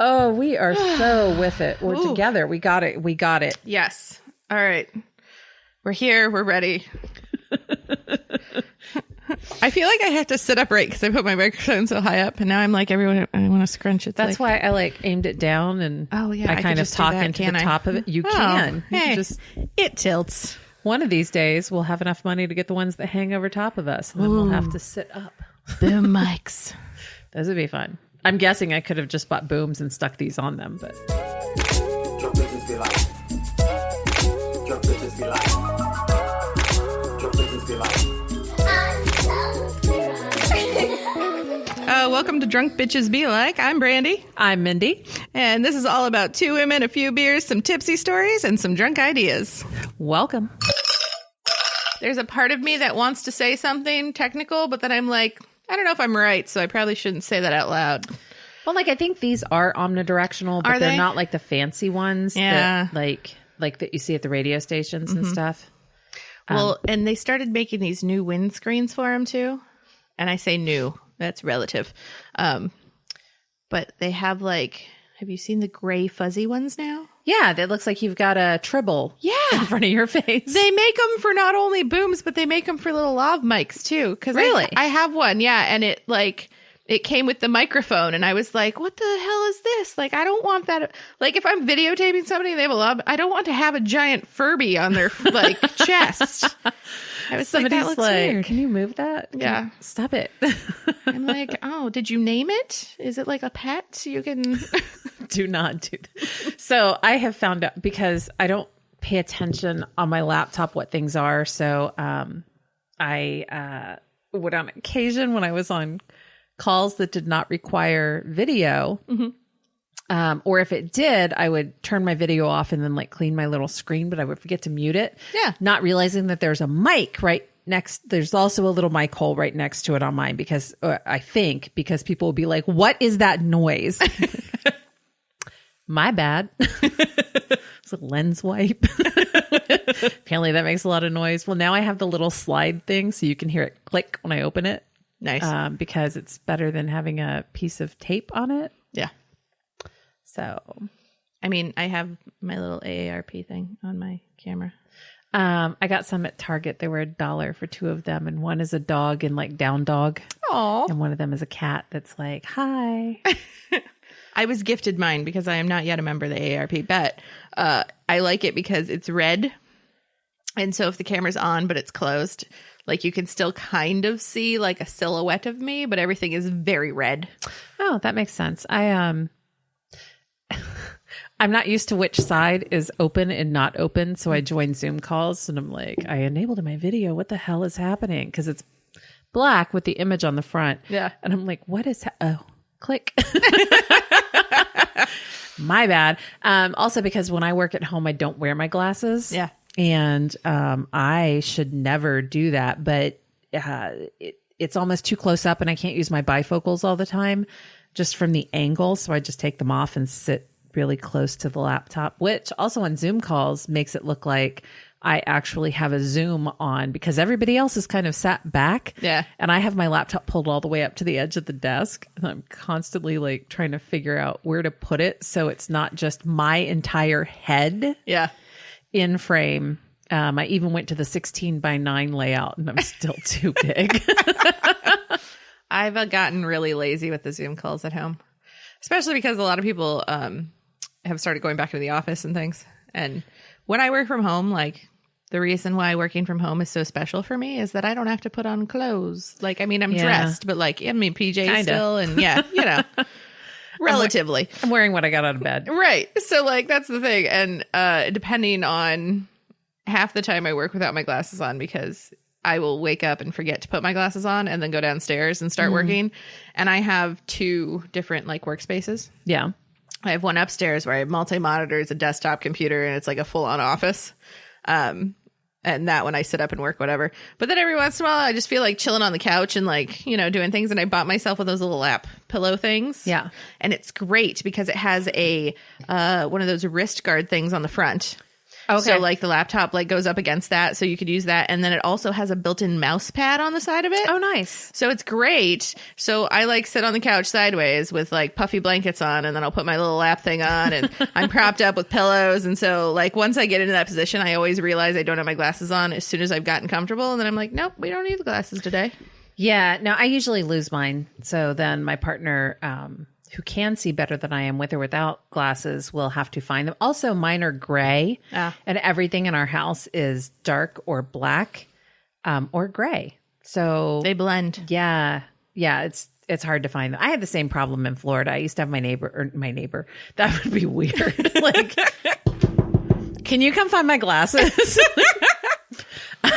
Oh, we are so with it. We're together. We got it. We got it. Yes. All right. We're here. We're ready. I feel like I have to sit upright because I put my microphone so high up, and now I'm like everyone. I want to scrunch it. That's why I aimed it down, and I kind of talk into the top of it. You can. Hey, it tilts. One of these days, we'll have enough money to get the ones that hang over top of us, and then we'll have to sit up. Boom mics. Those would be fun. I'm guessing I could have just bought booms and stuck these on them, but. Drunk bitches be like. Drunk bitches be like. Drunk bitches be like. Welcome to Drunk Bitches Be Like. I'm Brandy. I'm Mindy. And this is all about two women, a few beers, some tipsy stories, and some drunk ideas. Welcome. There's a part of me that wants to say something technical, but then I'm like, I don't know if I'm right, so I probably shouldn't say that out loud. Well, I think these are omnidirectional, but they're not like the fancy ones that like that you see at the radio stations and stuff. Well, and they started making these new windscreens for them too. And I say new, that's relative. But they have have you seen the gray fuzzy ones now? Yeah, that looks like you've got a tribble in front of your face. They make them for not only booms, but they make them for little lav mics too. Really? I have one, and it it came with the microphone, and I was like, what the hell is this? I don't want that. If I'm videotaping somebody and they have a lav, I don't want to have a giant Furby on their chest. I was Somebody's that looks weird. Can you move that? Yeah. Stop it. I'm like, oh, did you name it? Is it like a pet? You can... Do not do that. So I have found out, because I don't pay attention on my laptop what things are. So I would on occasion, when I was on calls that did not require video, or if it did, I would turn my video off and then clean my little screen, but I would forget to mute it. Yeah. Not realizing that there's a mic right next. There's also a little mic hole right next to it on mine, because because people will be like, what is that noise? My bad. It's a lens wipe. Apparently that makes a lot of noise. Well, now I have the little slide thing so you can hear it click when I open it. Nice. Because it's better than having a piece of tape on it. Yeah. So, I mean, I have my little AARP thing on my camera. I got some at Target. They were $1 for two of them. And one is a dog and down dog. Aw. And one of them is a cat that's like, hi. I was gifted mine because I am not yet a member of the AARP, but I like it because it's red. And so if the camera's on, but it's closed, you can still kind of see a silhouette of me, but everything is very red. Oh, that makes sense. I'm not used to which side is open and not open. So I joined Zoom calls and I'm like, I enabled my video. What the hell is happening? Because it's black with the image on the front. Yeah. And I'm like, what is click. My bad. Also, because when I work at home, I don't wear my glasses. Yeah. And I should never do that. But it's almost too close up and I can't use my bifocals all the time just from the angle. So I just take them off and sit really close to the laptop, which also on Zoom calls makes it look like I actually have a Zoom on, because everybody else is kind of sat back. Yeah. And I have my laptop pulled all the way up to the edge of the desk. And I'm constantly trying to figure out where to put it so it's not just my entire head in frame. I even went to the 16:9 layout and I'm still too big. I've gotten really lazy with the Zoom calls at home, especially because a lot of people have started going back into the office and things. And when I work from home, the reason why working from home is so special for me is that I don't have to put on clothes. I'm dressed, but I'm in PJs Kinda. still. And relatively. I'm wearing what I got out of bed. Right. So that's the thing. And depending on half the time I work without my glasses on, because I will wake up and forget to put my glasses on and then go downstairs and start working. And I have two different workspaces. Yeah. I have one upstairs where I have multi-monitors, a desktop computer, and it's a full-on office. And that when I sit up and work, whatever. But then every once in a while, I just feel like chilling on the couch and doing things. And I bought myself one of those little lap pillow things. Yeah. And it's great because it has a one of those wrist guard things on the front. Okay. So like the laptop like goes up against that, so you could use that. And then it also has a built-in mouse pad on the side of it. Oh, nice. So it's great. So I like sit on the couch sideways with like puffy blankets on, and then I'll put my little lap thing on, and I'm propped up with pillows. And so like once I get into that position, I always realize I don't have my glasses on as soon as I've gotten comfortable. And then I'm like, nope, we don't need the glasses today. Yeah. No, I usually lose mine. So then my partner, who can see better than I am with or without glasses, will have to find them. Also, mine are gray, and everything in our house is dark or black, or gray. So They blend. yeah, it's hard to find them. I had the same problem in Florida. I used to have my neighbor. That would be weird. Like, can you come find my glasses?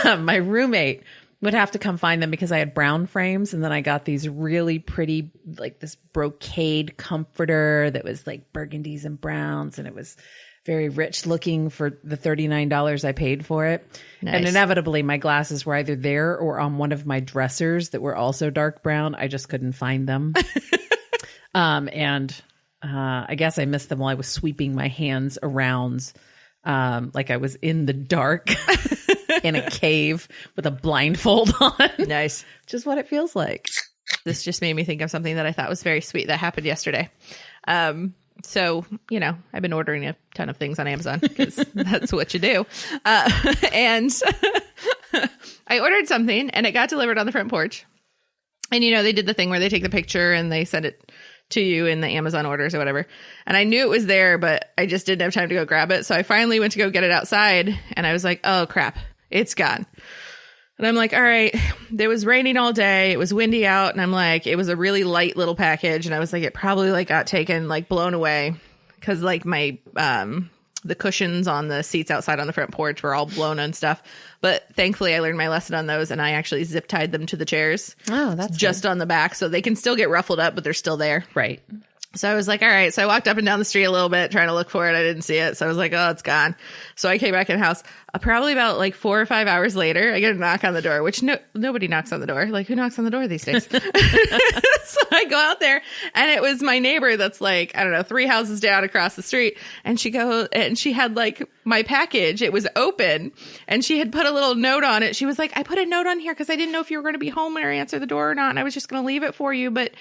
My roommate would have to come find them because I had brown frames, and then I got these really pretty, like this brocade comforter that was like burgundies and browns, and it was very rich looking for the $39 I paid for it. Nice. And inevitably my glasses were either there or on one of my dressers that were also dark brown. I just couldn't find them. I guess I missed them while I was sweeping my hands around, like I was in the dark in a cave with a blindfold on. Nice. Which is what it feels like. This just made me think of something that I thought was very sweet that happened yesterday. So, you know, I've been ordering a ton of things on Amazon because that's what you do. And I ordered something and it got delivered on the front porch. And, you know, they did the thing where they take the picture and they send it to you in the Amazon orders or whatever. And I knew it was there, but I just didn't have time to go grab it. So I finally went to go get it outside and I was like, oh, crap, it's gone. And I'm like, all right, it was raining all day. It was windy out. And I'm like, it was a really light little package. And I was like, it probably like got taken, like blown away. Cause like my, the cushions on the seats outside on the front porch were all blown and stuff. But thankfully I learned my lesson on those and I actually zip tied them to the chairs. Oh, that's just on the back. So they can still get ruffled up, but they're still there. right. So I was like, all right. So I walked up and down the street a little bit trying to look for it. I didn't see it. So I was like, oh, it's gone. So I came back in the house. Probably about like 4 or 5 hours later, I get a knock on the door, which nobody knocks on the door. Like, who knocks on the door these days? So I go out there and it was my neighbor that's like, I don't know, 3 houses down across the street. And she had like my package. It was open and she had put a little note on it. She was like, I put a note on here because I didn't know if you were going to be home or answer the door or not. And I was just going to leave it for you. But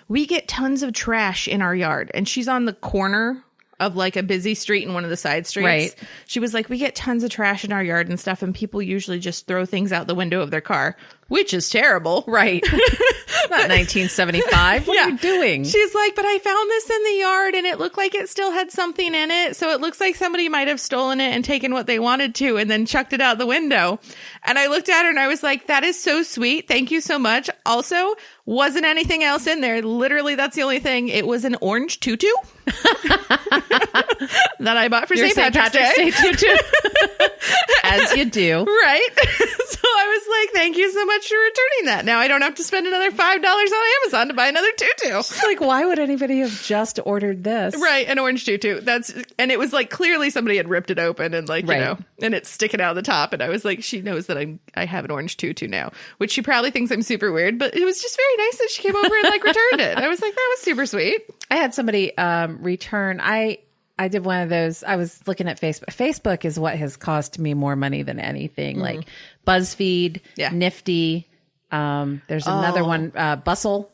we get tons of trash in our yard. And she's on the corner of like a busy street in one of the side streets. Right. She was like, we get tons of trash in our yard and stuff, and people usually just throw things out the window of their car, which is terrible. Right. It's not 1975. What are you doing? She's like, but I found this in the yard and it looked like it still had something in it. So it looks like somebody might have stolen it and taken what they wanted to and then chucked it out the window. And I looked at her and I was like, that is so sweet. Thank you so much. Also, wasn't anything else in there. Literally, that's the only thing. It was an orange tutu that I bought for Your St. Patrick's Day. tutu. As you do. Right. So I was like, thank you so much for returning that. Now I don't have to spend another $5 on Amazon to buy another tutu. It's like, why would anybody have just ordered this? Right, an orange tutu. And it was like clearly somebody had ripped it open and like, Right. you know, and it's sticking out of the top. And I was like, she knows that I have an orange tutu now, which she probably thinks I'm super weird, but it was just very nice that she came over and like returned it. I was like, that was super sweet. I had somebody return. I did one of those. I was looking at Facebook. Facebook is what has cost me more money than anything. Like BuzzFeed, Yeah. Nifty. There's another one, Bustle.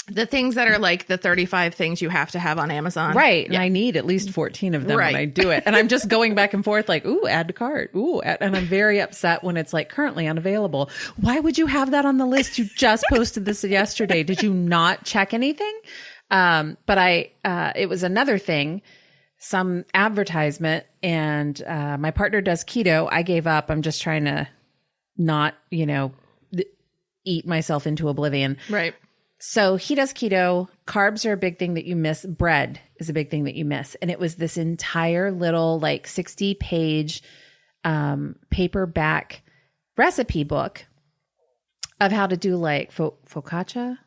The things that are like the 35 things you have to have on Amazon. Right. And I need at least 14 of them Right. when I do it. And I'm just going back and forth like, ooh, add to cart. Ooh. And I'm very upset when it's like currently unavailable. Why would you have that on the list? You just posted this yesterday. Did you not check anything? But it was another thing, some advertisement, and my partner does keto. I gave up. I'm just trying to not, eat myself into oblivion. Right. So he does keto. Carbs are a big thing that you miss. Bread is a big thing that you miss. And it was this entire little like 60-page paperback recipe book of how to do like focaccia,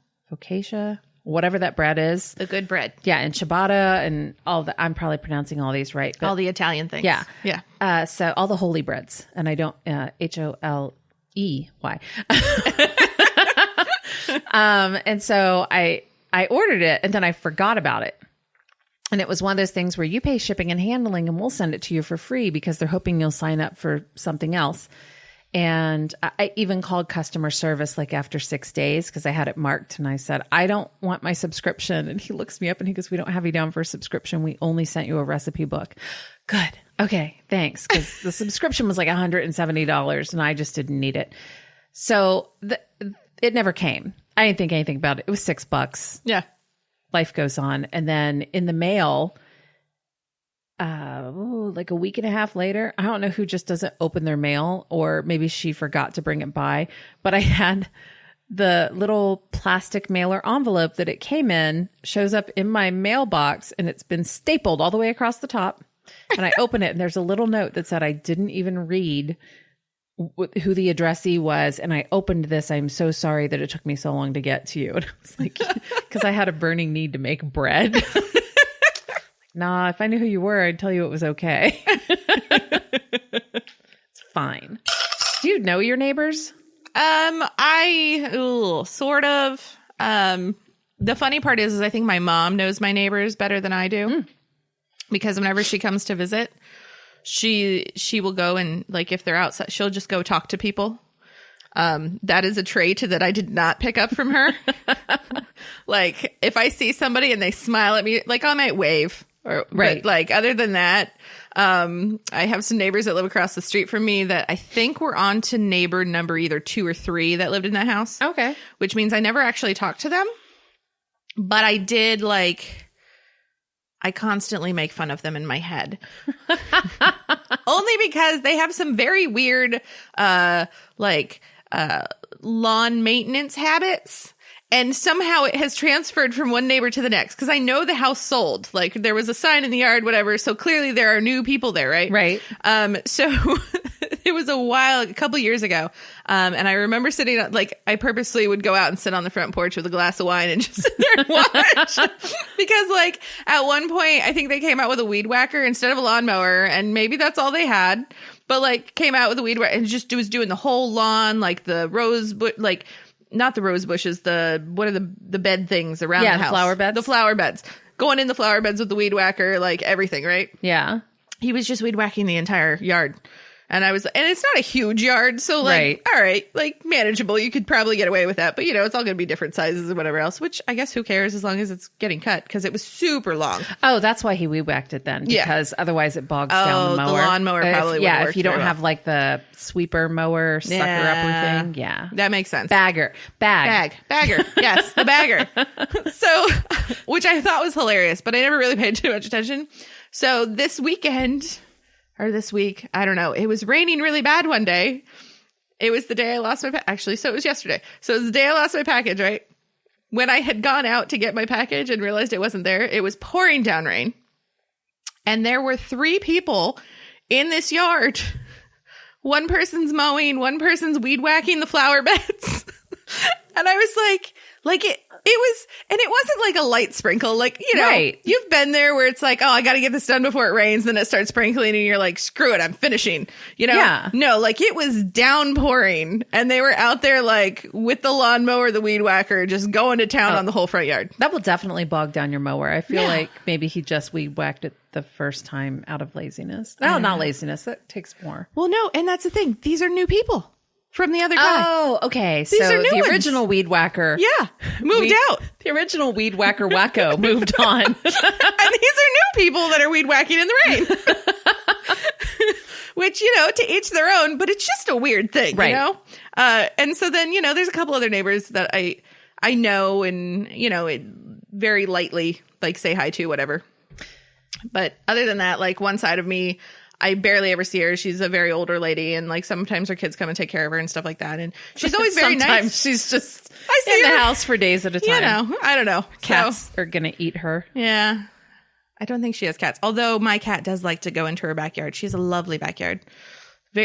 whatever that bread is. The good bread. Yeah, and ciabatta and all the. I'm probably pronouncing all these right. But, All the Italian things. yeah, Yeah. so all the holy breads, and I don't HOLEY. And so I ordered it and then I forgot about it. And it was one of those things where you pay shipping and handling and we'll send it to you for free because they're hoping you'll sign up for something else. And I even called customer service like after 6 days because I had it marked and I said, I don't want my subscription. And he looks me up and he goes, we don't have you down for a subscription. We only sent you a recipe book. Good. Okay. Thanks. Because the subscription was like $170 and I just didn't need it. So it never came. I didn't think anything about it. It was $6. Yeah. Life goes on. And then in the mail, like a week and a half later, I don't know who just doesn't open their mail, or maybe she forgot to bring it by, but I had the little plastic mailer envelope that it came in shows up in my mailbox and it's been stapled all the way across the top. And I open it and there's a little note that said I didn't even read who the addressee was. And I opened this. I'm so sorry that it took me so long to get to you. And I was like, because I had a burning need to make bread. Nah, if I knew who you were, I'd tell you it was okay. It's fine. Do you know your neighbors? Sort of. The funny part is I think my mom knows my neighbors better than I do. Because whenever she comes to visit, she will go and, like, if they're outside, she'll just go talk to people. That is a trait that I did not pick up from her. Like, if I see somebody and they smile at me, like, I might wave. Right. But, like, other than that, I have some neighbors that live across the street from me that I think were on to neighbor number either 2 or 3 that lived in that house. Okay. Which means I never actually talked to them. But I did, like, I constantly make fun of them in my head. Only because they have some very weird, lawn maintenance habits. And somehow it has transferred from one neighbor to the next. Because I know the house sold. Like, there was a sign in the yard, whatever. So clearly there are new people there, right? Right. So it was a couple years ago. And I remember sitting, like, I purposely would go out and sit on the front porch with a glass of wine and just sit there and watch. Because, like, at one point, I think they came out with a weed whacker instead of a lawnmower. And maybe that's all they had. But, like, came out with a weed whacker and just was doing the whole lawn, like the rose, like, not the rose bushes, what are the bed things around the house? Flower beds. The flower beds. Going in the flower beds with the weed whacker, like everything, right? Yeah. He was just weed whacking the entire yard. And and it's not a huge yard, so, like, right. All right, like, manageable. You could probably get away with that. But, you know, it's all going to be different sizes and whatever else, which I guess who cares as long as it's getting cut, because it was super long. Oh, that's why he weed whacked it then, because otherwise it bogs down the mower. The lawnmower probably wouldn't work if you don't very have, like, the sweeper mower sucker-upper thing. Yeah. That makes sense. Bagger. Yes, the bagger. So, which I thought was hilarious, but I never really paid too much attention. So this weekend... or this week, I don't know. It was raining really bad one day. It was the day I lost my actually, so it was yesterday. So it was the day I lost my package, right? When I had gone out to get my package and realized it wasn't there, it was pouring down rain. And there were 3 people in this yard. One person's mowing, one person's weed whacking the flower beds. And I was like it wasn't like a light sprinkle, like, you know, right. You've been there where it's like, oh, I got to get this done before it rains. Then it starts sprinkling and you're like, screw it, I'm finishing, you know? Yeah. No, like, it was downpouring and they were out there, like, with the lawnmower, the weed whacker, just going to town on the whole front yard. That will definitely bog down your mower. I feel like maybe he just weed whacked it the first time out of laziness. No, not laziness. That takes more. Well, no. And that's the thing. These are new people. From the other guy. Oh, okay. These are new the ones. original weed whacker. Yeah. Moved out. The original weed whacker wacko moved on. And these are new people that are weed whacking in the rain. Which, you know, to each their own, but it's just a weird thing, right. You know? And so then, you know, there's a couple other neighbors that I know and, you know, it very lightly, like, say hi to, whatever. But other than that, like, one side of me, I barely ever see her. She's a very older lady, and, like, sometimes her kids come and take care of her and stuff like that. And she's always very nice. Sometimes she's just in the house for days at a time. You know, I don't know. Cats are going to eat her. Yeah. I don't think she has cats. Although my cat does like to go into her backyard. She has a lovely backyard.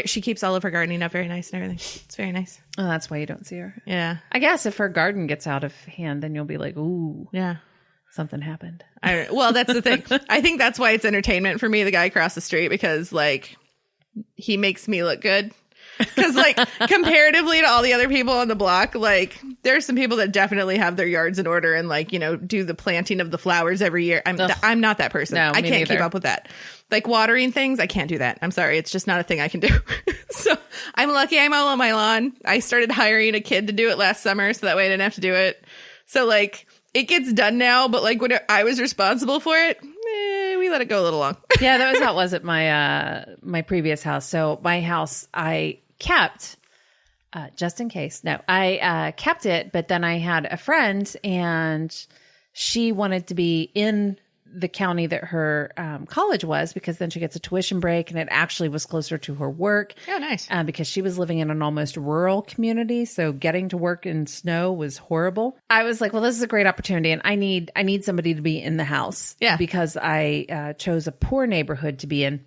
She keeps all of her gardening up very nice and everything. It's very nice. Oh, that's why you don't see her. Yeah. I guess if her garden gets out of hand, then you'll be like, ooh. Yeah. Something happened. Well, that's the thing. I think that's why it's entertainment for me, the guy across the street, because, like, he makes me look good. Because, like, comparatively to all the other people on the block, like, there's some people that definitely have their yards in order and, like, you know, do the planting of the flowers every year. I'm not that person. No, I me can't neither. keep up with that. Like, watering things, I can't do that. I'm sorry. It's just not a thing I can do. So I'm lucky I'm all on my lawn. I started hiring a kid to do it last summer, so that way I didn't have to do it. So, like, it gets done now, but, like, when I was responsible for it, we let it go a little long. Yeah, that was how it was at my previous house. So my house, I kept, just in case. No, I kept it, but then I had a friend, and she wanted to be in the county that her college was, because then she gets a tuition break, and it actually was closer to her work. Oh, nice. Because she was living in an almost rural community, so getting to work in snow was horrible. I was like, well, this is a great opportunity, and I need somebody to be in the house. Yeah. Because I chose a poor neighborhood to be in,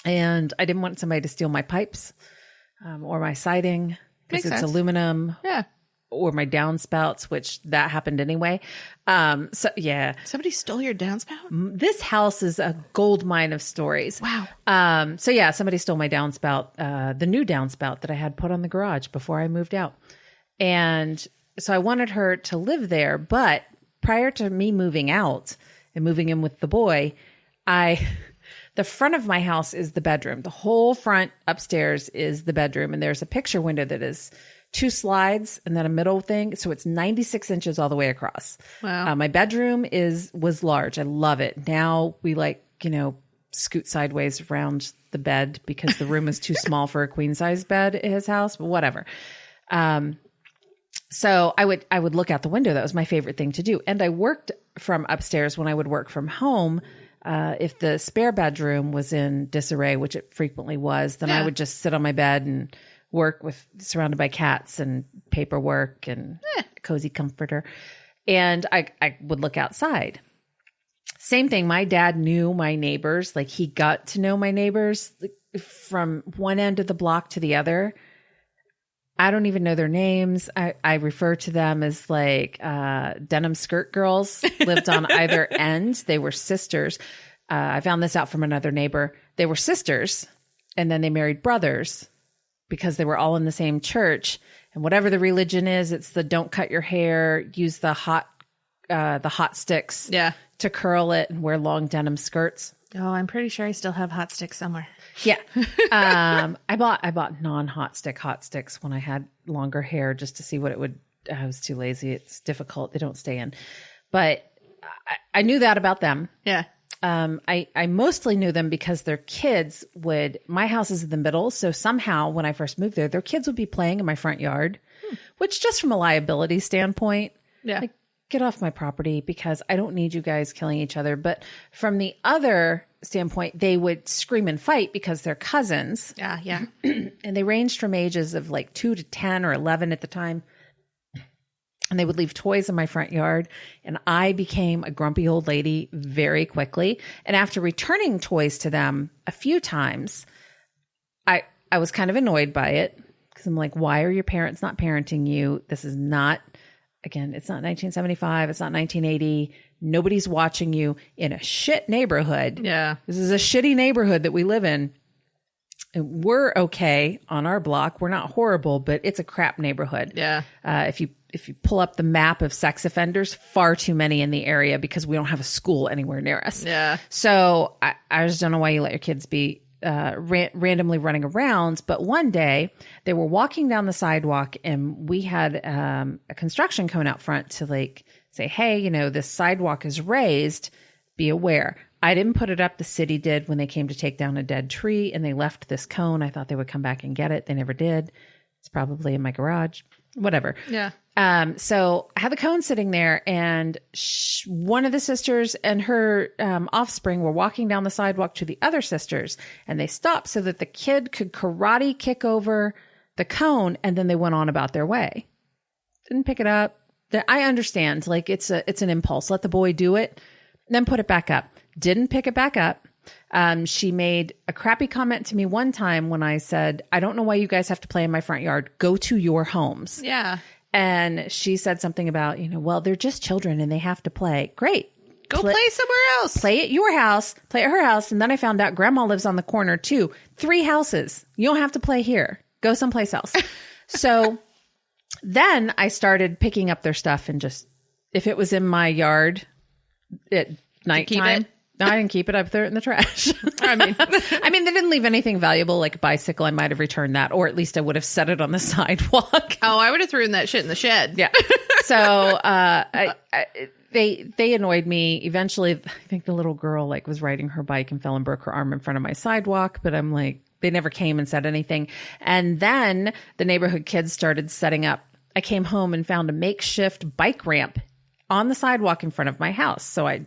and I didn't want somebody to steal my pipes or my siding, because Makes it's sense. aluminum. Yeah. Or my downspouts, which that happened anyway. So yeah, Somebody stole your downspout? this house is a gold mine of stories. Wow. So yeah, somebody stole my downspout, the new downspout that I had put on the garage before I moved out. And so I wanted her to live there, but prior to me moving out and moving in with the boy, the front of my house is the bedroom. The whole front upstairs is the bedroom, and there's a picture window that is 2 slides and then a middle thing. So it's 96 inches all the way across. Wow. My bedroom was large. I love it. Now we scoot sideways around the bed because the room is too small for a queen size bed at his house, but whatever. So I would look out the window. That was my favorite thing to do. And I worked from upstairs when I would work from home. If the spare bedroom was in disarray, which it frequently was, then I would just sit on my bed and work surrounded by cats and paperwork and cozy comforter. And I would look outside. Same thing. My dad knew my neighbors. Like, he got to know my neighbors from one end of the block to the other. I don't even know their names. I refer to them as like denim skirt girls. Lived on either end. They were sisters. I found this out from another neighbor. They were sisters, and then they married brothers because they were all in the same church. And whatever the religion is, it's the don't cut your hair, use the hot sticks to curl it, and wear long denim skirts. Oh, I'm pretty sure I still have hot sticks somewhere. Yeah. I bought non-hot sticks when I had longer hair, just to see what it would. I was too lazy. It's difficult. They don't stay in. But I knew that about them. Yeah. I mostly knew them because their kids my house is in the middle. So somehow when I first moved there, their kids would be playing in my front yard, which, just from a liability standpoint, like, get off my property, because I don't need you guys killing each other. But from the other standpoint, they would scream and fight because they're cousins. Yeah. Yeah. And they ranged from ages of like 2 to 10 or 11 at the time. And they would leave toys in my front yard. And I became a grumpy old lady very quickly. And after returning toys to them a few times, I was kind of annoyed by it, because I'm like, why are your parents not parenting you? This is not, again, it's not 1975. It's not 1980. Nobody's watching you in a shit neighborhood. Yeah. This is a shitty neighborhood that we live in. And we're okay on our block. We're not horrible, but it's a crap neighborhood. Yeah. If you pull up the map of sex offenders, far too many in the area, because we don't have a school anywhere near us. Yeah. So I just don't know why you let your kids be randomly running around. But one day they were walking down the sidewalk, and we had a construction cone out front to like say, hey, this sidewalk is raised. Be aware. I didn't put it up. The city did when they came to take down a dead tree, and they left this cone. I thought they would come back and get it. They never did. It's probably in my garage, whatever. Yeah. So I had the cone sitting there, and one of the sisters and her offspring were walking down the sidewalk to the other sisters, and they stopped so that the kid could karate kick over the cone, and then they went on about their way. Didn't pick it up. I understand. Like, it's an impulse. Let the boy do it, then put it back up. Didn't pick it back up. She made a crappy comment to me one time when I said, I don't know why you guys have to play in my front yard. Go to your homes. Yeah. And she said something about, well, they're just children and they have to play. Great. Go play somewhere else. Play at your house, play at her house. And then I found out grandma lives on the corner too. 3 houses. You don't have to play here. Go someplace else. So then I started picking up their stuff and just, if it was in my yard at nighttime, it? no, I didn't keep it. I threw it in the trash. I mean, they didn't leave anything valuable, like a bicycle. I might have returned that, or at least I would have set it on the sidewalk. Oh, I would have thrown that shit in the shed. Yeah. So they annoyed me. Eventually, I think the little girl like was riding her bike and fell and broke her arm in front of my sidewalk. But I'm like, they never came and said anything. And then the neighborhood kids started setting up. I came home and found a makeshift bike ramp on the sidewalk in front of my house. So I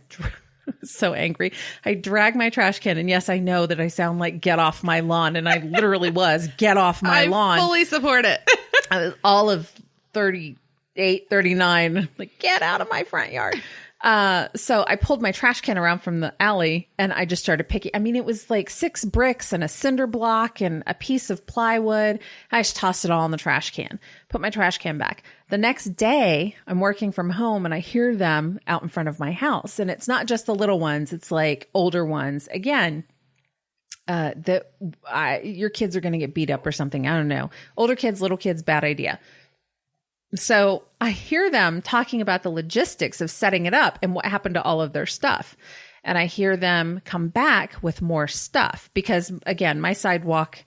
was so angry. I dragged my trash can. And yes, I know that I sound like get off my lawn. And I literally was get off my lawn. I fully support it. I was all of 38, 39, like get out of my front yard. So I pulled my trash can around from the alley and I just started picking. I mean, it was like 6 bricks and a cinder block and a piece of plywood. I just tossed it all in the trash can, put my trash can back. The next day I'm working from home and I hear them out in front of my house, and it's not just the little ones. It's like older ones. Again, your kids are going to get beat up or something. I don't know. Older kids, little kids, bad idea. So I hear them talking about the logistics of setting it up and what happened to all of their stuff. And I hear them come back with more stuff because, again, my sidewalk,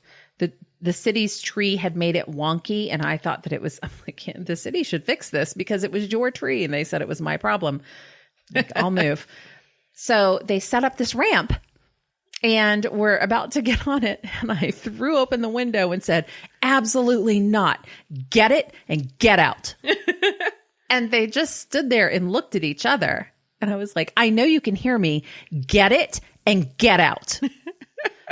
the city's tree had made it wonky. And I thought that it was, I'm like, the city should fix this because it was your tree. And they said it was my problem. Like, I'll move. So they set up this ramp. And we're about to get on it. And I threw open the window and said, absolutely not. Get it and get out. And they just stood there and looked at each other. And I was like, I know you can hear me. Get it and get out.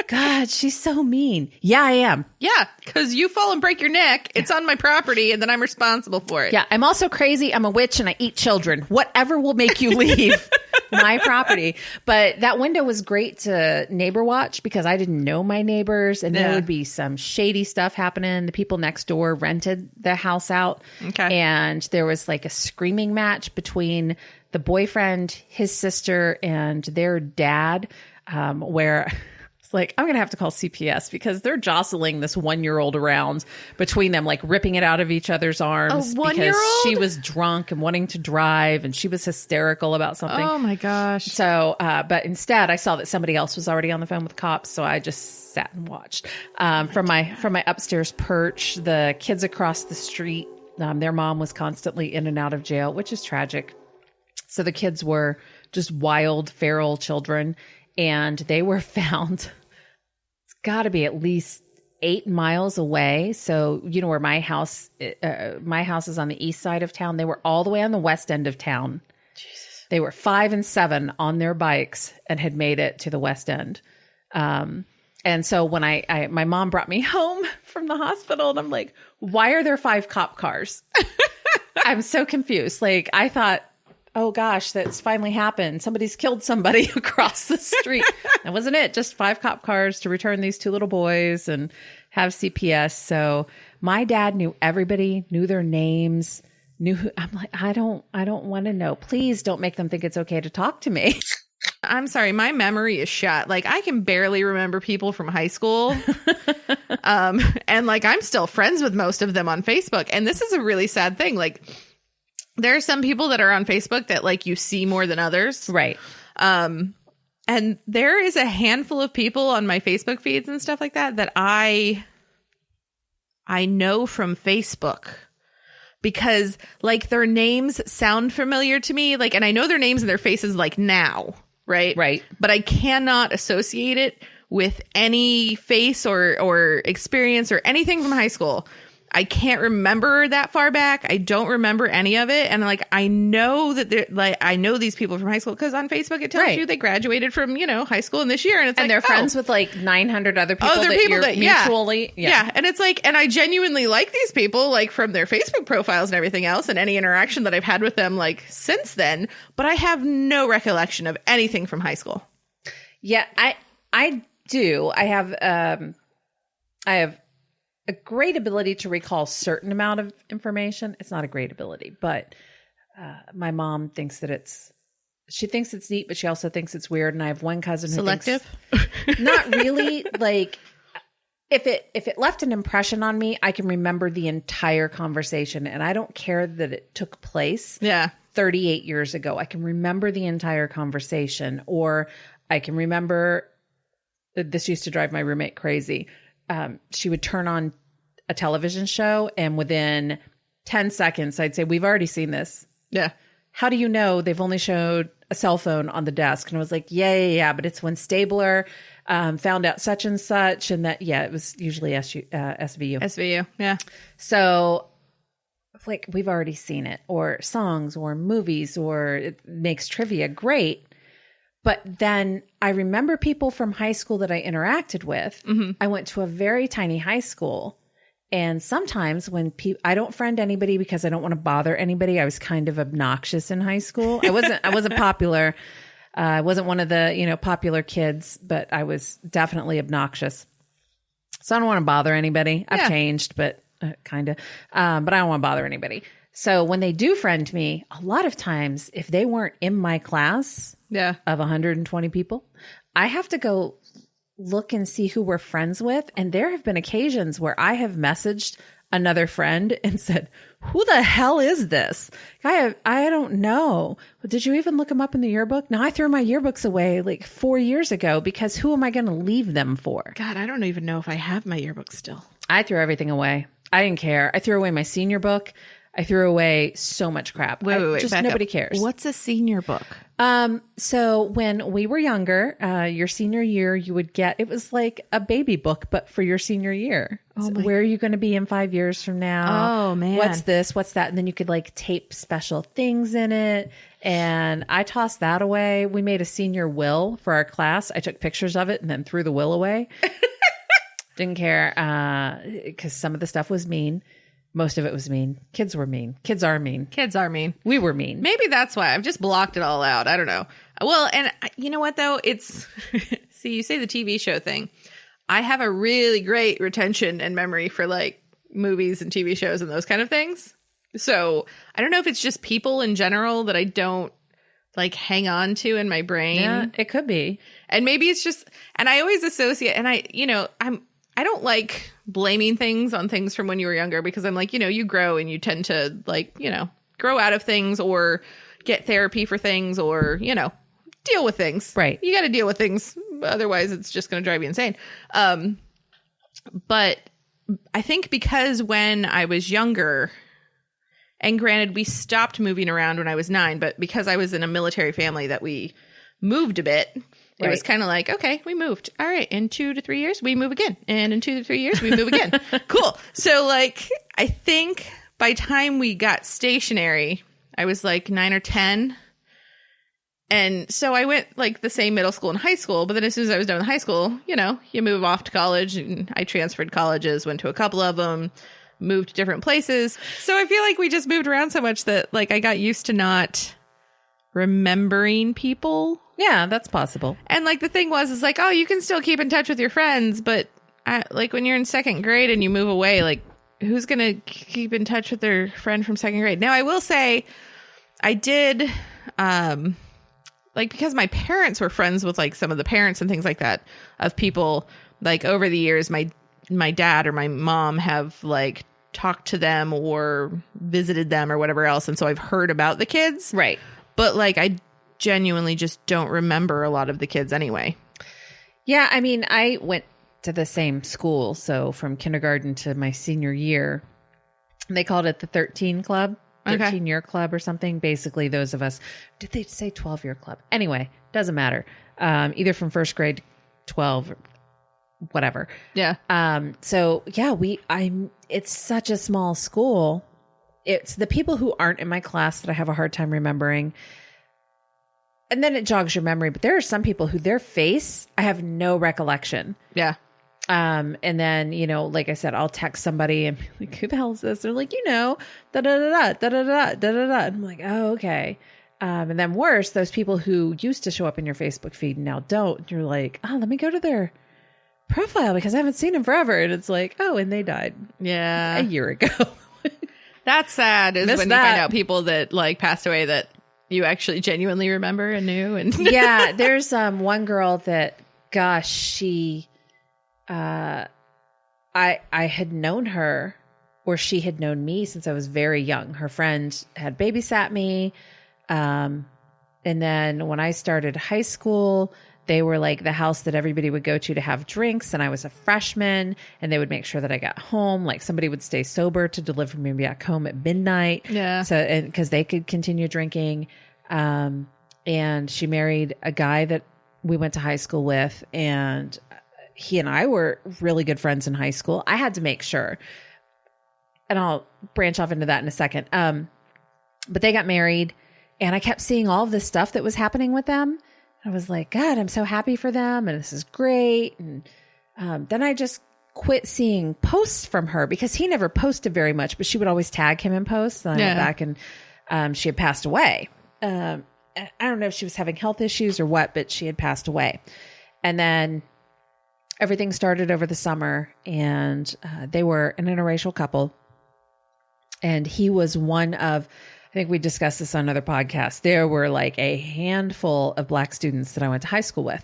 God, she's so mean. Yeah, I am. Yeah, because you fall and break your neck. It's on my property, and then I'm responsible for it. Yeah, I'm also crazy. I'm a witch, and I eat children. Whatever will make you leave my property. But that window was great to neighbor watch because I didn't know my neighbors, and there would be some shady stuff happening. The people next door rented the house out. Okay. And there was like a screaming match between the boyfriend, his sister, and their dad, where... like, I'm going to have to call CPS because they're jostling this 1-year-old around between them, like ripping it out of each other's arms. A because 1-year-old? she was drunk and wanting to drive and she was hysterical about something. Oh my gosh. So, but instead I saw that somebody else was already on the phone with cops. So I just sat and watched, from my upstairs perch. The kids across the street, their mom was constantly in and out of jail, which is tragic. So the kids were just wild, feral children, and they were found... got to be at least 8 miles away. So, you know, where my house is on the east side of town. They were all the way on the west end of town. Jesus. They were 5 and 7 on their bikes and had made it to the west end. And so when my mom brought me home from the hospital and I'm like, why are there 5 cop cars? I'm so confused. Like, I thought, oh gosh, that's finally happened. Somebody's killed somebody across the street. That wasn't it. Just 5 cop cars to return these 2 little boys and have CPS. So my dad knew everybody, knew their names, knew who. I'm like, I don't want to know. Please don't make them think it's okay to talk to me. I'm sorry. My memory is shot. Like, I can barely remember people from high school. And like, I'm still friends with most of them on Facebook. And this is a really sad thing. Like, there are some people that are on Facebook that like you see more than others. Right. And there is a handful of people on my Facebook feeds and stuff like that I know from Facebook because like their names sound familiar to me. Like, and I know their names and their faces like now. Right. Right. But I cannot associate it with any face or experience or anything from high school. I can't remember that far back. I don't remember any of it. And like, I know that I know these people from high school because on Facebook it tells you they graduated from, high school in this year. And it's they're friends with like 900 other people. Other people that mutually. Yeah. And it's like, and I genuinely like these people like from their Facebook profiles and everything else and any interaction that I've had with them like since then. But I have no recollection of anything from high school. Yeah, I do. I have a great ability to recall a certain amount of information. It's not a great ability, but my mom thinks that she thinks it's neat, but she also thinks it's weird. And I have one cousin who selective. Not really. Like, if it left an impression on me, I can remember the entire conversation, and I don't care that it took place 38 years ago. I can remember the entire conversation, or I can remember this used to drive my roommate crazy. She would turn on a television show, and within 10 seconds, I'd say, we've already seen this. Yeah. How do you know they've only showed a cell phone on the desk? And I was like, yeah. But it's when Stabler found out such and such, and that, it was usually SVU. SVU. Yeah. So like, we've already seen it, or songs or movies, or it makes trivia great. But then I remember people from high school that I interacted with. Mm-hmm. I went to a very tiny high school. And sometimes when I don't friend anybody because I don't want to bother anybody. I was kind of obnoxious in high school. I wasn't popular. I wasn't one of the, popular kids, but I was definitely obnoxious. So I don't want to bother anybody. I've changed, but kind of. But I don't want to bother anybody. So when they do friend me, a lot of times, if they weren't in my class of 120 people, I have to go look and see who we're friends with. And there have been occasions where I have messaged another friend and said, who the hell is this? I don't know. Did you even look him up in the yearbook? No, I threw my yearbooks away like 4 years ago, because who am I going to leave them for? God, I don't even know if I have my yearbook still. I threw everything away. I didn't care. I threw away my senior book. I threw away so much crap. Wait, just nobody cares. What's a senior book? So when we were younger, your senior year, you would get, it was like a baby book, but for your senior year. So where are you going to be in 5 years from now? Oh man. What's this? What's that? And then you could like tape special things in it. And I tossed that away. We made a senior will for our class. I took pictures of it and then threw the will away. Didn't care. Cause some of the stuff was mean. Most of it was mean. Kids were mean. Kids are mean. Kids are mean. We were mean. Maybe that's why I've just blocked it all out. I don't know. Well, and you know what though? It's, see, you say the TV show thing. I have a really great retention and memory for like movies and TV shows and those kind of things. So I don't know if it's just people in general that I don't like hang on to in my brain. Yeah, it could be. And maybe it's just, and I always associate, and I don't like blaming things on things from when you were younger, because I'm like, you grow and you tend to like, grow out of things or get therapy for things or, deal with things. Right. You got to deal with things. Otherwise, it's just going to drive you insane. But I think because when I was younger, and granted, we stopped moving around when I was 9, but because I was in a military family that we moved a bit, it was kind of like, okay, we moved. All right. In 2 to 3 years, we move again. And in 2 to 3 years, we move again. Cool. So like, I think by time we got stationary, I was like 9 or 10. And so I went like the same middle school and high school. But then as soon as I was done with high school, you move off to college, and I transferred colleges, went to a couple of them, moved to different places. So I feel like we just moved around so much that like I got used to not remembering people. Yeah, that's possible. And like the thing is like, oh, you can still keep in touch with your friends, but like when you're in second grade and you move away, like who's going to keep in touch with their friend from second grade? Now, I will say I did, like, because my parents were friends with like some of the parents and things like that of people, like over the years, my dad or my mom have like talked to them or visited them or whatever else. And so I've heard about the kids. Right. But like, I genuinely just don't remember a lot of the kids anyway. Yeah, I mean, I went to the same school, so from kindergarten to my senior year, they called it the 13 Club, 13-year club or something. Basically, those of us, did they say 12-year club? Anyway, doesn't matter. Either from first grade to 12 or whatever. Yeah. So yeah, it's such a small school. It's the people who aren't in my class that I have a hard time remembering. And then it jogs your memory. But there are some people who their face, I have no recollection. Yeah. And then, like I said, I'll text somebody and be like, who the hell is this? They're like, da-da-da-da, da-da-da, da-da-da. And I'm like, oh, okay. And then worse, those people who used to show up in your Facebook feed and now don't. And you're like, oh, let me go to their profile because I haven't seen them forever. And it's like, oh, and they died a year ago. That's sad is when you find out people that like passed away that you actually genuinely remember and knew. And yeah, there's one girl that, gosh, she I had known her, or she had known me since I was very young. Her friend had babysat me. And then when I started high school, they were like the house that everybody would go to have drinks. And I was a freshman, and they would make sure that I got home. Like somebody would stay sober to deliver me back home at midnight. Yeah. So, and because they could continue drinking. And she married a guy that we went to high school with, and he and I were really good friends in high school. I had to make sure, and I'll branch off into that in a second. But they got married, and I kept seeing all of this stuff that was happening with them. I was like, God, I'm so happy for them, and this is great. And then I just quit seeing posts from her because he never posted very much, but she would always tag him in posts. And I went back, and she had passed away. I don't know if she was having health issues or what, but she had passed away. And then everything started over the summer, and they were an interracial couple. And he was one of, I think we discussed this on another podcast. There were like a handful of Black students that I went to high school with.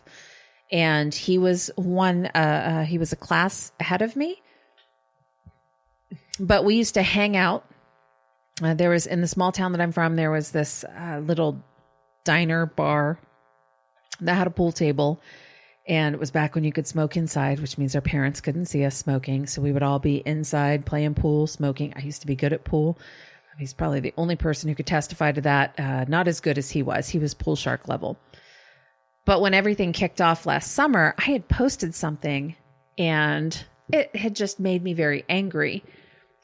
And he was he was a class ahead of me. But we used to hang out. There was, in the small town that I'm from, there was this little diner bar that had a pool table, and it was back when you could smoke inside, which means our parents couldn't see us smoking. So we would all be inside playing pool, smoking. I used to be good at pool. He's probably the only person who could testify to that. Not as good as he was. He was pool shark level. But when everything kicked off last summer, I had posted something, and it had just made me very angry.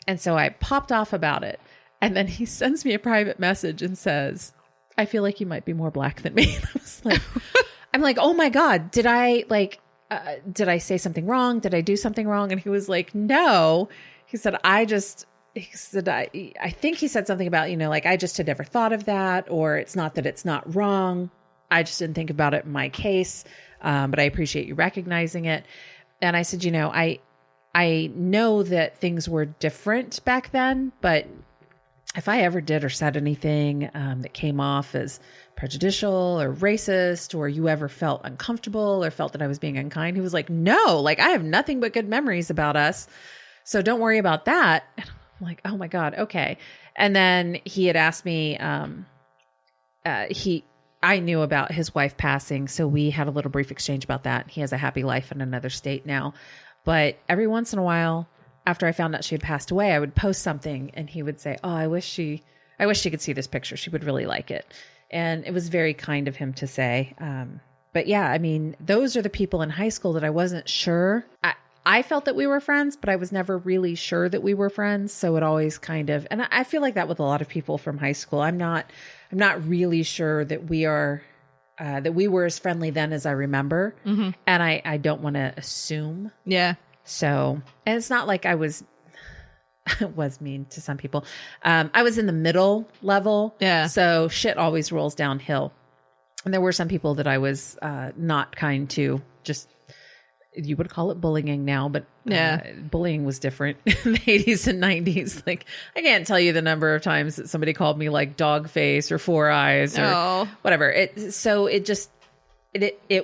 And so I popped off about it. And then he sends me a private message and says, I feel like you might be more Black than me. And I was like, I'm like, oh my God, did I say something wrong? Did I do something wrong? And he was like, no. He said, I think he said something about, like, I just had never thought of that, or it's not that it's not wrong. I just didn't think about it in my case. But I appreciate you recognizing it. And I said, I know that things were different back then, but if I ever did or said anything that came off as prejudicial or racist, or you ever felt uncomfortable or felt that I was being unkind, he was like, no, like, I have nothing but good memories about us. So don't worry about that. And I'm like, oh my God. Okay. And then he had asked me, I knew about his wife passing. So we had a little brief exchange about that. He has a happy life in another state now. But every once in a while, after I found out she had passed away, I would post something, and he would say, oh, I wish she could see this picture. She would really like it. And it was very kind of him to say. But yeah, I mean, those are the people in high school that I wasn't sure. I felt that we were friends, but I was never really sure that we were friends. So it always kind of, and I feel like that with a lot of people from high school. I'm not really sure that we were as friendly then as I remember. Mm-hmm. And I don't want to assume. Yeah. So, and it's not like I was mean to some people. I was in the middle level. Yeah. So shit always rolls downhill. And there were some people that I was not kind to, just, you would call it bullying now, but bullying was different in the 80s and 90s. Like, I can't tell you the number of times that somebody called me like dog face or four eyes or whatever. It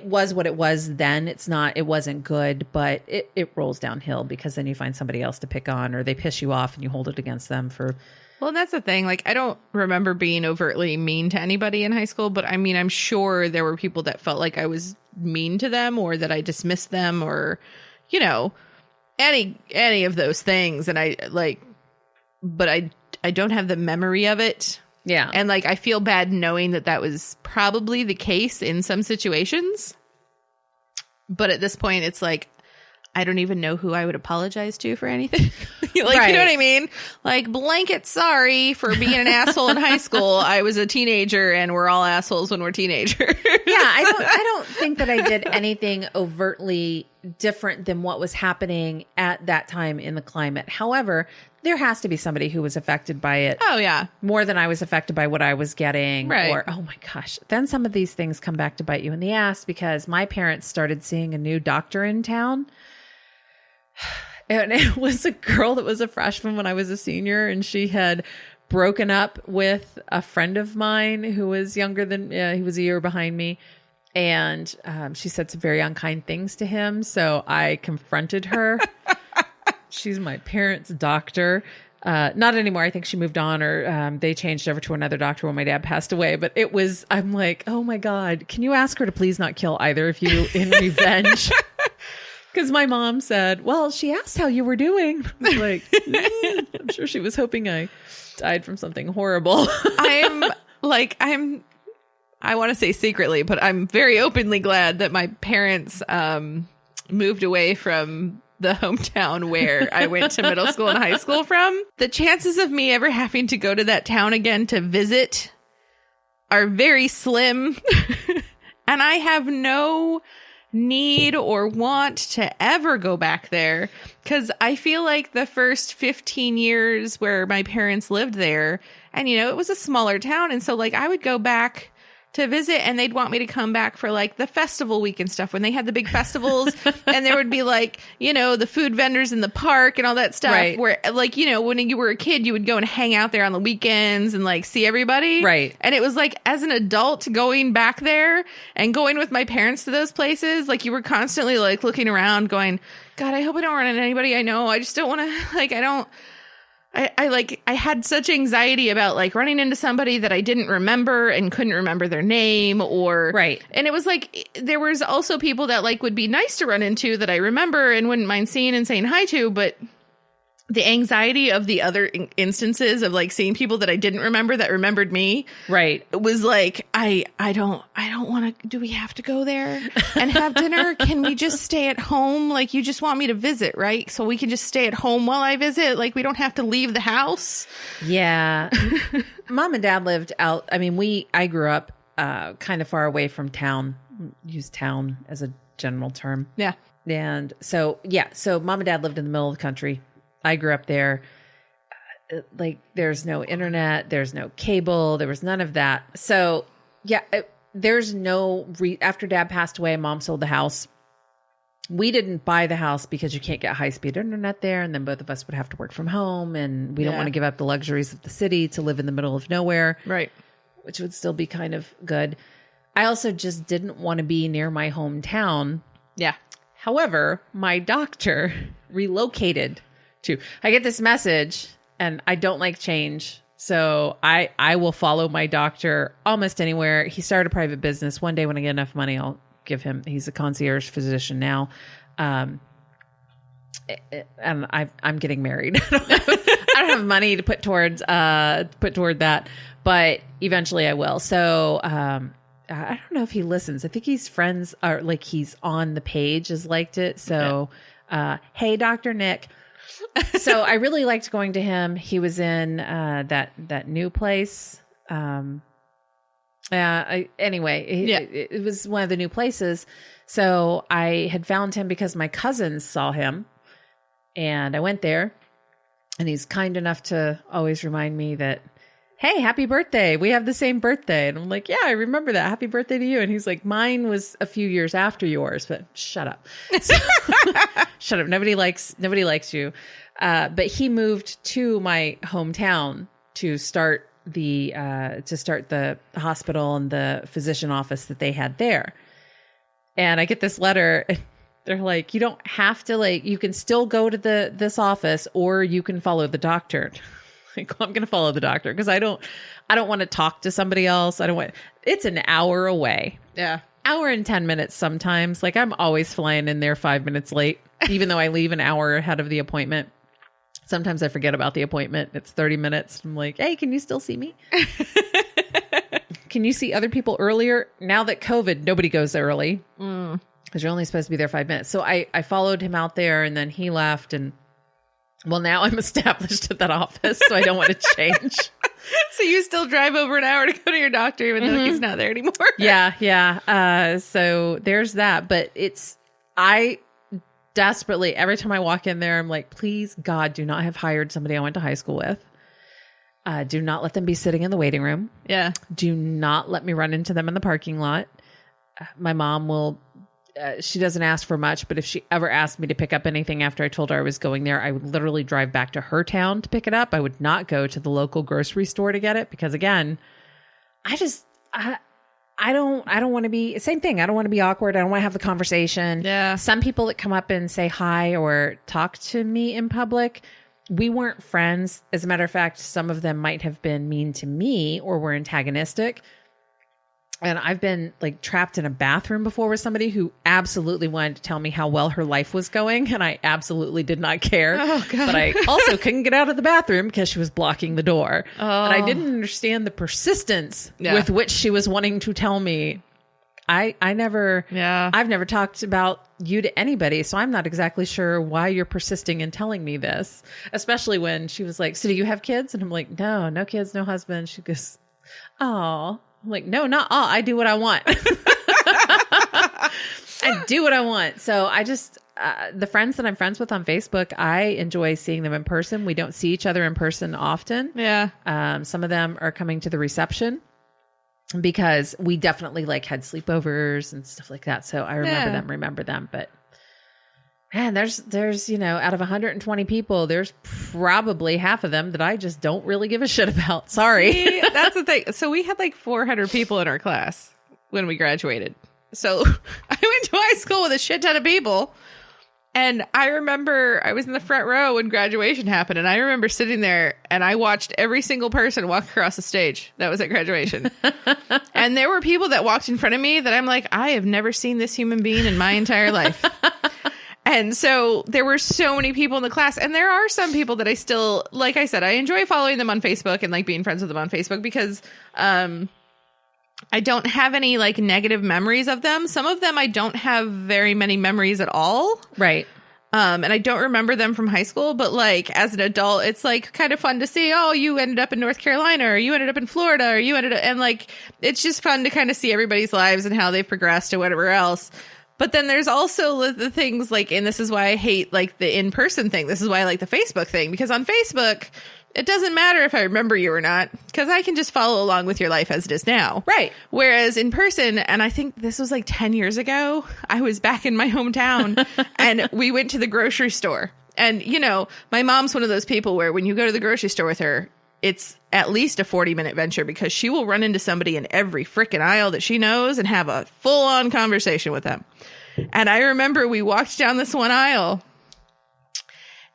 was what it was then. It wasn't good, but it rolls downhill because then you find somebody else to pick on, or they piss you off and you hold it against them for. Well, that's the thing. Like, I don't remember being overtly mean to anybody in high school, but I mean, I'm sure there were people that felt like I was mean to them, or that I dismissed them, or, any of those things. And but I don't have the memory of it. Yeah. And like, I feel bad knowing that was probably the case in some situations. But at this point, it's like, I don't even know who I would apologize to for anything. Right. You know what I mean? Like, blanket sorry for being an asshole in high school. I was a teenager, and we're all assholes when we're teenagers. Yeah, I don't think that I did anything overtly different than what was happening at that time in the climate. However, there has to be somebody who was affected by it. Oh, yeah. More than I was affected by what I was getting. Right. Or, oh my gosh. Then some of these things come back to bite you in the ass, because my parents started seeing a new doctor in town. And it was a girl that was a freshman when I was a senior, and she had broken up with a friend of mine who was younger than, he was a year behind me. And she said some very unkind things to him. So I confronted her she's my parents' doctor. Not anymore. I think she moved on, or they changed over to another doctor when my dad passed away. But I'm like, oh my God, can you ask her to please not kill either of you in revenge? Because my mom said, well, she asked how you were doing. I was like, I'm sure she was hoping I died from something horrible. I want to say secretly, but I'm very openly glad that my parents moved away from the hometown where I went to middle school and high school from. The chances of me ever having to go to that town again to visit are very slim. And I have no need or want to ever go back there, because I feel like the first 15 years where my parents lived there, and it was a smaller town, and so like I would go back to visit and they'd want me to come back for like the festival week and stuff when they had the big festivals. And there would be like, the food vendors in the park and all that stuff, right, where like, when you were a kid, you would go and hang out there on the weekends and like see everybody. Right. And it was like, as an adult going back there and going with my parents to those places, like you were constantly like looking around going, God, I hope I don't run into anybody I know. I just don't want to, like, I had such anxiety about like running into somebody that I didn't remember and couldn't remember their name, or right. And it was like, there was also people that like would be nice to run into that I remember and wouldn't mind seeing and saying hi to, but the anxiety of the other instances of like seeing people that I didn't remember that remembered me, right, was like, I don't want to. Do we have to go there and have dinner? Can we just stay at home? Like, you just want me to visit, right? So we can just stay at home while I visit. Like, we don't have to leave the house. Yeah. Mom and Dad lived out. I mean, I grew up kind of far away from town. Use town as a general term. Yeah. And so Mom and Dad lived in the middle of the country. I grew up there. Like, there's no internet, there's no cable, there was none of that. So yeah, there's no after Dad passed away, Mom sold the house. We didn't buy the house because you can't get high-speed internet there, and then both of us would have to work from home, and we don't want to give up the luxuries of the city to live in the middle of nowhere, right? Which would still be kind of good. I also just didn't want to be near my hometown. Yeah. However, my doctor relocated I get this message, and I don't like change. So I will follow my doctor almost anywhere. He started a private business. One day when I get enough money, I'll give him, he's a concierge physician now. And I'm getting married. I don't have money to put toward that, but eventually I will. So, I don't know if he listens. I think he's friends, or like he's on the page, has liked it. So, hey, Dr. Nick. So I really liked going to him. He was in that new place. It was one of the new places. So I had found him because my cousins saw him, and I went there, and he's kind enough to always remind me that, hey, happy birthday. We have the same birthday. And I'm like, yeah, I remember that. Happy birthday to you. And he's like, mine was a few years after yours, but shut up. So, shut up. Nobody likes you. But he moved to my hometown to start the hospital and the physician office that they had there. And I get this letter. They're like, you don't have to, like, you can still go to this office, or you can follow the doctor. Like, I'm going to follow the doctor because I don't want to talk to somebody else. It's an hour away. Yeah. Hour and 10 minutes sometimes. Like, I'm always flying in there 5 minutes late, even though I leave an hour ahead of the appointment. Sometimes I forget about the appointment. It's 30 minutes. I'm like, hey, can you still see me? Can you see other people earlier? Now that COVID, nobody goes early because you're only supposed to be there 5 minutes. So I followed him out there, and then he left, and well, now I'm established at that office, so I don't want to change. So you still drive over an hour to go to your doctor, even though he's not there anymore. Yeah. So there's that. But I desperately, every time I walk in there, I'm like, please, God, do not have hired somebody I went to high school with. Do not let them be sitting in the waiting room. Yeah. Do not let me run into them in the parking lot. My mom will... she doesn't ask for much, but if she ever asked me to pick up anything after I told her I was going there, I would literally drive back to her town to pick it up. I would not go to the local grocery store to get it because, again, I I don't want to be same thing. I don't want to be awkward. I don't want to have the conversation. Yeah. Some people that come up and say hi or talk to me in public, we weren't friends. As a matter of fact, some of them might have been mean to me or were antagonistic. And I've been like trapped in a bathroom before with somebody who absolutely wanted to tell me how well her life was going. And I absolutely did not care. Oh, God. But I also couldn't get out of the bathroom because she was blocking the door. Oh. And I didn't understand the persistence Yeah. with which she was wanting to tell me. I've never talked about you to anybody. So I'm not exactly sure why you're persisting in telling me this, especially when she was like, so do you have kids? And I'm like, no kids, no husband. She goes, oh. I'm like, no, not all. I do what I want. I do what I want. So I just, the friends that I'm friends with on Facebook, I enjoy seeing them in person. We don't see each other in person often. Yeah. Some of them are coming to the reception because we definitely like had sleepovers and stuff like that. So I remember them. But man, there's, out of 120 people, there's probably half of them that I just don't really give a shit about. Sorry. See, that's the thing. So we had like 400 people in our class when we graduated. So I went to high school with a shit ton of people. And I remember I was in the front row when graduation happened. And I remember sitting there and I watched every single person walk across the stage that was at graduation. And there were people that walked in front of me that I'm like, I have never seen this human being in my entire life. And so there were so many people in the class, and there are some people that I still, like I said, I enjoy following them on Facebook and like being friends with them on Facebook because I don't have any like negative memories of them. Some of them I don't have very many memories at all. Right. And I don't remember them from high school, but like as an adult, it's like kind of fun to see, oh, you ended up in North Carolina or you ended up in Florida or you ended up, and like, it's just fun to kind of see everybody's lives and how they've progressed or whatever else. But then there's also the things like, and this is why I hate like the in-person thing. This is why I like the Facebook thing, because on Facebook, it doesn't matter if I remember you or not, because I can just follow along with your life as it is now. Right. Whereas in person, and I think this was like 10 years ago, I was back in my hometown and we went to the grocery store. And, my mom's one of those people where when you go to the grocery store with her, it's at least a 40-minute venture because she will run into somebody in every frickin' aisle that she knows and have a full-on conversation with them. And I remember we walked down this one aisle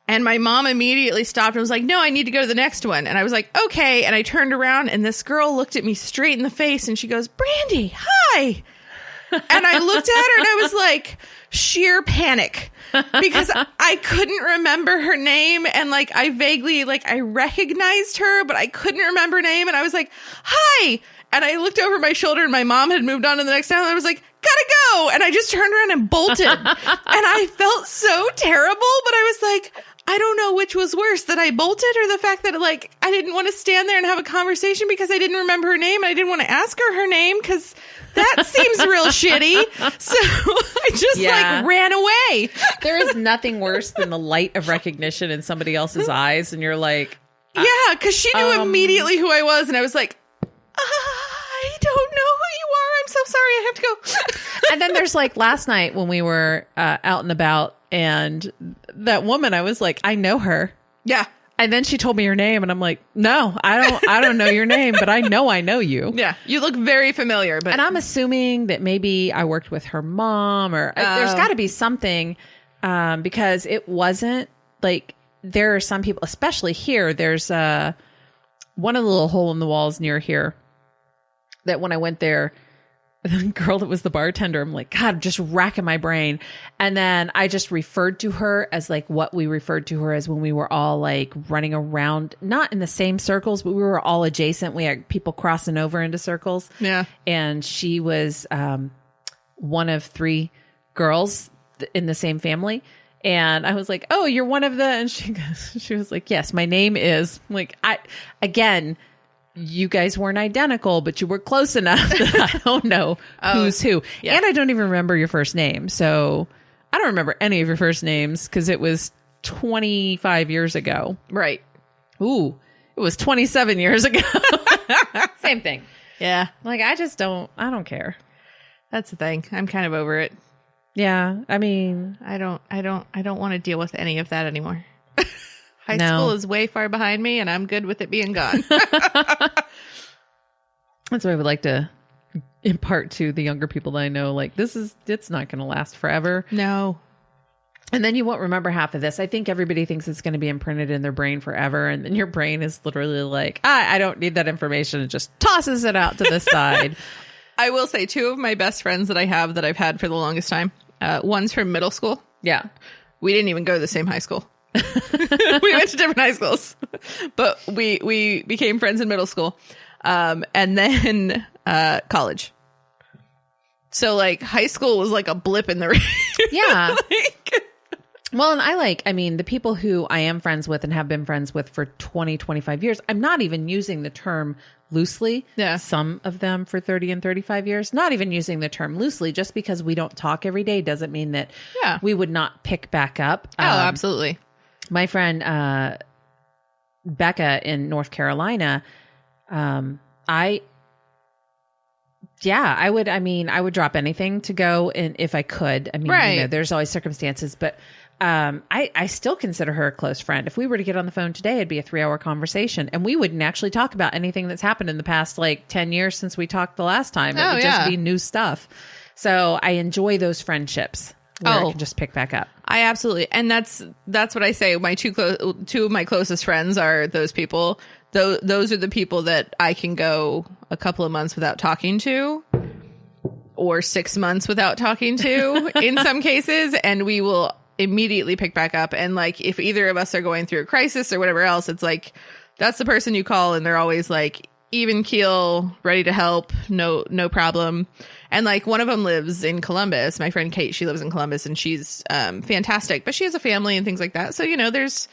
and my mom immediately stopped and was like, no, I need to go to the next one. And I was like, okay. And I turned around and this girl looked at me straight in the face and she goes, Brandy, hi. And I looked at her and I was like, sheer panic because I couldn't remember her name. And like, I vaguely, I recognized her, but I couldn't remember her name. And I was like, hi. And I looked over my shoulder and my mom had moved on to the next town. And I was like, gotta go. And I just turned around and bolted. And I felt so terrible, but I was like, I don't know which was worse, that I bolted or the fact that I didn't want to stand there and have a conversation because I didn't remember her name. And I didn't want to ask her name because that seems real shitty. So I just ran away. There is nothing worse than the light of recognition in somebody else's eyes. And you're like, yeah, because she knew immediately who I was. And I was like, I don't know who you are. I'm so sorry. I have to go. And then there's last night when we were out and about and that woman, I was like, I know her. Yeah. And then she told me her name and I'm like, no, I don't know your name, but I know you. Yeah. You look very familiar. But and I'm assuming that maybe I worked with her mom or there's got to be something because it wasn't there are some people, especially here, there's one of the little hole in the walls near here that when I went there, the girl that was the bartender, I'm like, God, just racking my brain. And then I just referred to her as what we referred to her as when we were all running around, not in the same circles, but we were all adjacent. We had people crossing over into circles. Yeah. And she was one of 3 girls in the same family. And I was like, oh, you're one of the, and she was like, yes, my name is again, you guys weren't identical, but you were close enough that I don't know who's who. Yeah. And I don't even remember your first name. So I don't remember any of your first names because it was 25 years ago. Right. Ooh, it was 27 years ago. Same thing. Yeah. I don't care. That's the thing. I'm kind of over it. Yeah. I mean, I don't want to deal with any of that anymore. High school is way far behind me, and I'm good with it being gone. That's what I would like to impart to the younger people that I know, like, it's not going to last forever. No. And then you won't remember half of this. I think everybody thinks it's going to be imprinted in their brain forever. And then your brain is literally like, I don't need that information. It just tosses it out to the side. I will say 2 of my best friends that I have that I've had for the longest time. One's from middle school. Yeah. We didn't even go to the same high school. We went to different high schools, but we became friends in middle school. And then college. So like high school was like a blip in the rain. Yeah. Well, and the people who I am friends with and have been friends with for 20, 25 years, I'm not even using the term loosely. Yeah. Some of them for 30 and 35 years, not even using the term loosely. Just because we don't talk every day doesn't mean that we would not pick back up. Oh, absolutely. My friend, Becca in North Carolina, I would drop anything to go, and if I could, Right. there's always circumstances, but I still consider her a close friend. If we were to get on the phone today, it'd be a 3-hour conversation, and we wouldn't actually talk about anything that's happened in the past, 10 years since we talked the last time. It would just be new stuff. So I enjoy those friendships where I can just pick back up. I absolutely. And that's what I say. My two of my closest friends are those people. Those are the people that I can go a couple of months without talking to, or 6 months without talking to in some cases. And we will immediately pick back up. And like, if either of us are going through a crisis or whatever else, it's like, that's the person you call. And they're always like even keel, ready to help. No problem. And like one of them lives in Columbus. My friend Kate, she lives in Columbus, and she's fantastic, but she has a family and things like that. So, there's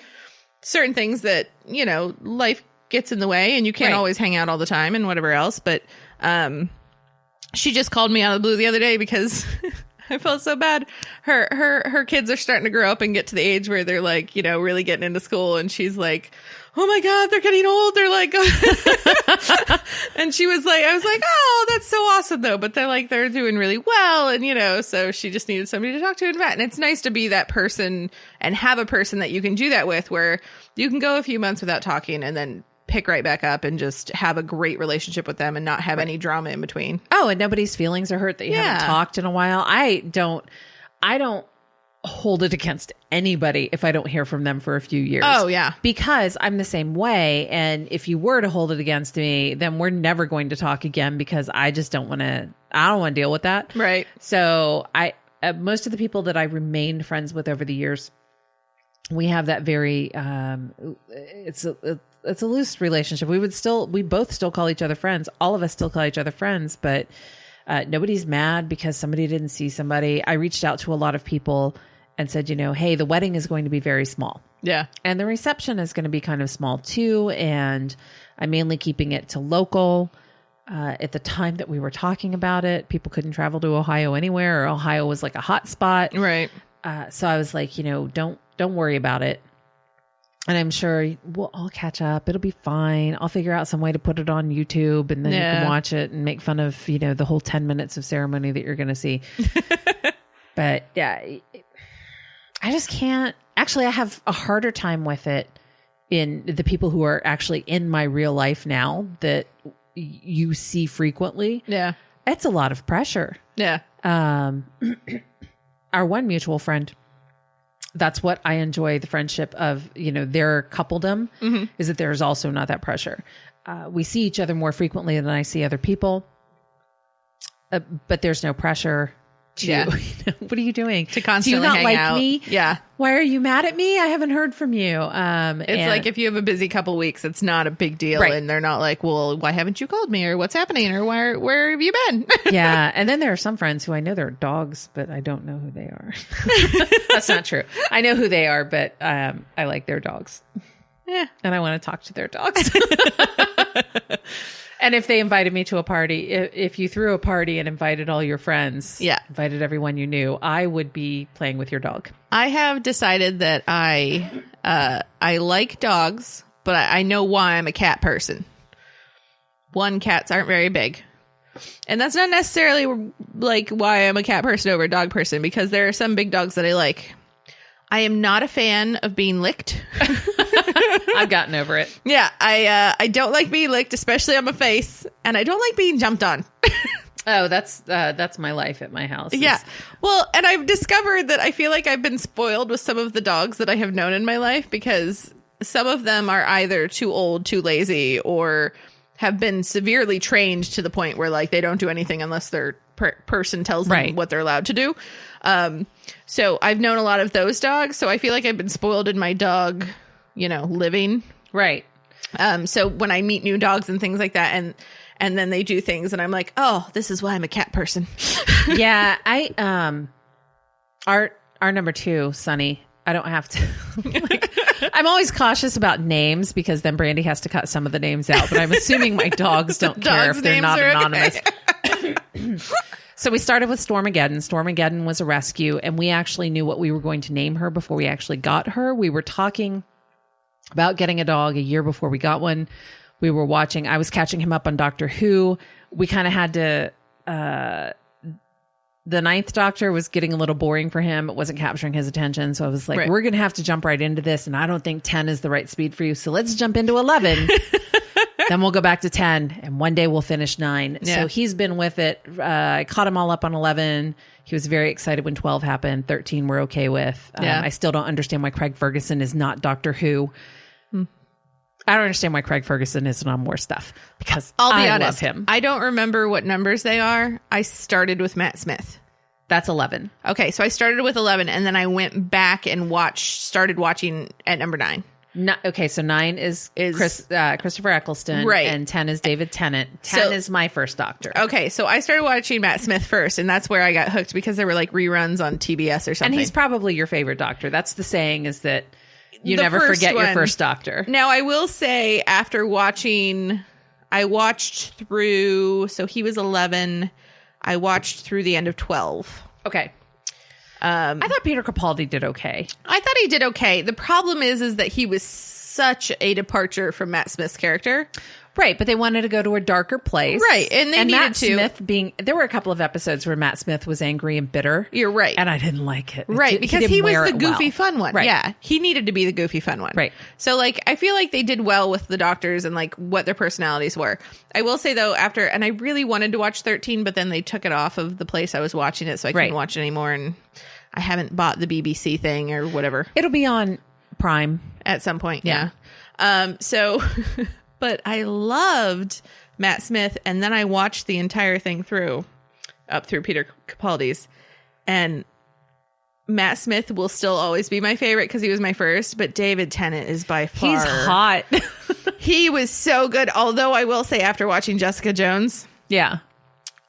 certain things that, life gets in the way, and you can't always hang out all the time and whatever else. But she just called me out of the blue the other day because I felt so bad. Her kids are starting to grow up and get to the age where they're like, really getting into school. And she's like, oh my God, they're getting old. They're like, and she was like, I was like, oh, that's so awesome though. But they're doing really well. And, so she just needed somebody to talk to and vet. And it's nice to be that person and have a person that you can do that with, where you can go a few months without talking and then pick right back up and just have a great relationship with them and not have any drama in between. Oh, and nobody's feelings are hurt that you haven't talked in a while. I don't hold it against anybody if I don't hear from them for a few years. Oh, yeah. Because I'm the same way. And if you were to hold it against me, then we're never going to talk again, because I just don't want to deal with that. Right. So most of the people that I remained friends with over the years, we have that very, it's a loose relationship. We both still call each other friends. All of us still call each other friends, but nobody's mad because somebody didn't see somebody. I reached out to a lot of people and said, hey, the wedding is going to be very small. Yeah. And the reception is going to be kind of small too. And I'm mainly keeping it to local. At the time that we were talking about it, people couldn't travel to Ohio anywhere, or Ohio was like a hot spot. Right. So I was like, don't worry about it. And I'm sure we'll all catch up. It'll be fine. I'll figure out some way to put it on YouTube, and then you can watch it and make fun of, the whole 10 minutes of ceremony that you're going to see. But yeah, I just can't. Actually, I have a harder time with it in the people who are actually in my real life now that you see frequently. Yeah. It's a lot of pressure. Yeah. Our one mutual friend, that's what I enjoy the friendship of, their coupledom, is that there's also not that pressure. We see each other more frequently than I see other people, but there's no pressure to, what are you doing? To constantly Do you not hang like out. me? Yeah. Why are you mad at me? I haven't heard from you. It's like if you have a busy couple weeks, it's not a big deal. Right. And they're not like, well, why haven't you called me, or what's happening, or where have you been? Yeah. And then there are some friends who I know they're dogs, but I don't know who they are. That's not true. I know who they are, but I like their dogs. Yeah. And I want to talk to their dogs. And if they invited me to a party, if you threw a party and invited all your friends, invited everyone you knew, I would be playing with your dog. I have decided that I like dogs, but I know why I'm a cat person. One, cats aren't very big. And that's not necessarily like why I'm a cat person over a dog person, because there are some big dogs that I like. I am not a fan of being licked. I've gotten over it. Yeah, I don't like being licked, especially on my face, and I don't like being jumped on. Oh, that's my life at my house. Yeah. Well, and I've discovered that I feel like I've been spoiled with some of the dogs that I have known in my life because some of them are either too old, too lazy, or have been severely trained to the point where like they don't do anything unless their person tells them Right. what they're allowed to do. So I've known a lot of those dogs. So I feel like I've been spoiled in my dog, living. Right. So when I meet new dogs and things like that, and then they do things and I'm like, oh, this is why I'm a cat person. Yeah. Our number 2, Sunny, I don't have to. I'm always cautious about names because then Brandy has to cut some of the names out. But I'm assuming my dogs don't care Dogs' if they're names not are anonymous. okay. So we started with Stormageddon. Stormageddon was a rescue, and we actually knew what we were going to name her before we actually got her. We were talking about getting a dog a year before we got one. We were watching. I was catching him up on Doctor Who. We kind of had to. The 9th Doctor was getting a little boring for him. It wasn't capturing his attention. So I was like, Right. we're going to have to jump right into this. And I don't think 10 is the right speed for you. So let's jump into 11. Then we'll go back to 10. And one day we'll finish 9. Yeah. So he's been with it. I caught him all up on 11. He was very excited when 12 happened. 13 we're okay with. Yeah. I still don't understand why Craig Ferguson is not Doctor Who. I don't understand why Craig Ferguson isn't on more stuff because I'll be I honest. love him. I don't remember what numbers they are. I started with Matt Smith. That's 11. Okay, so I started with 11 and then I went back and started watching at number 9. No, okay, so 9 is Christopher Eccleston, Right. and 10 is David Tennant. 10 So- is my first Doctor. Okay, so I started watching Matt Smith first, and that's where I got hooked because there were like reruns on TBS or And something. he's probably your favorite Doctor. That's the saying, is that you The never first forget your one. first Doctor. Now, I will say, after watching, I watched through, so he was 11. I watched through the end of 12. Okay. I thought Peter Capaldi did okay. I thought he did okay. The problem is that he was such a departure from Matt Smith's character. Right, but they wanted to go to a darker place. Right, and they needed Matt to. Smith there were a couple of episodes where Matt Smith was angry and bitter. You're right. And I didn't like it. Right, because didn't he was wear the it goofy well. fun one. Right. Yeah, he needed to be the goofy fun one. Right. So, like, I feel like they did well with the doctors and, like, what their personalities were. I will say, though, and I really wanted to watch 13, but then they took it off of the place I was watching it, so I couldn't Right. watch it anymore, and I haven't bought the BBC thing or whatever It'll be on Prime. at some point. Yeah. So, but I loved Matt Smith, and then I watched the entire thing up through Peter Capaldi's, and Matt Smith will still always be my favorite because he was my first, but David Tennant is by far. He's hot. He was so good. Although I will say, after watching Jessica Jones, Yeah.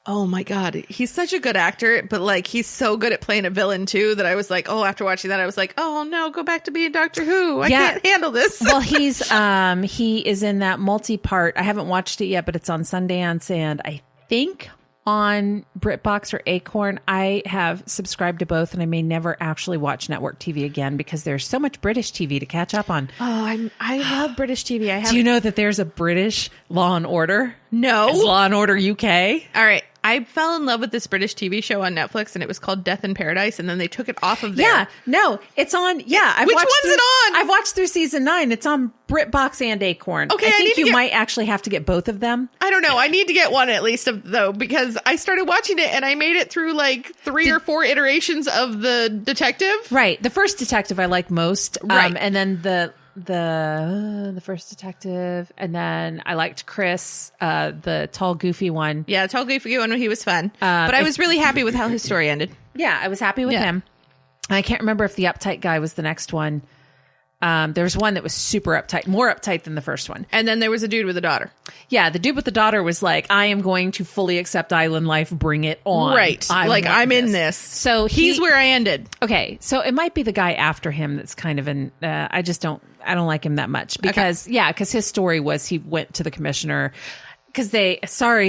oh my God, he's such a good actor, but like he's so good at playing a villain too that I was like, oh, after watching that, I was like, oh no, go back to being Doctor Who. I Yeah. can't handle this. Well, he is in that multi-part. I haven't watched it yet, but it's on Sundance and I think on BritBox or Acorn. I have subscribed to both and I may never actually watch network TV again because there's so much British TV to catch up on. I love British TV. I have Do you know that there's a British Law and Order? no. It's Law and Order UK. All right. I fell in love with this British TV show on Netflix, and it was called Death in Paradise, and then they took it off of there. Yeah, no, it's on. Yeah, I've Which watched one's it on? I've watched through season 9. It's on BritBox and Acorn. Okay, I I think need to you get- might actually have to get both of them. I don't know. I need to get one at least, though, because I started watching it, and I made it through like 3 or 4 iterations of the detective. Right, the first detective I like most, Right. and then the first detective, and then I liked Chris, the tall, goofy one. Yeah, tall goofy one. He was fun, but I was really happy with how his story ended. Yeah, I was happy with Yeah. him. I can't remember if the uptight guy was the next one. There was one that was super uptight, more uptight than the first one. And then there was a dude with a daughter. Yeah, the dude with the daughter was like, I am going to fully accept island life, bring it on. Right. I Like, want I'm in this. So He's where I ended. okay, so it might be the guy after him that's kind of an, I don't like him that much because, because his story was he went to the commissioner because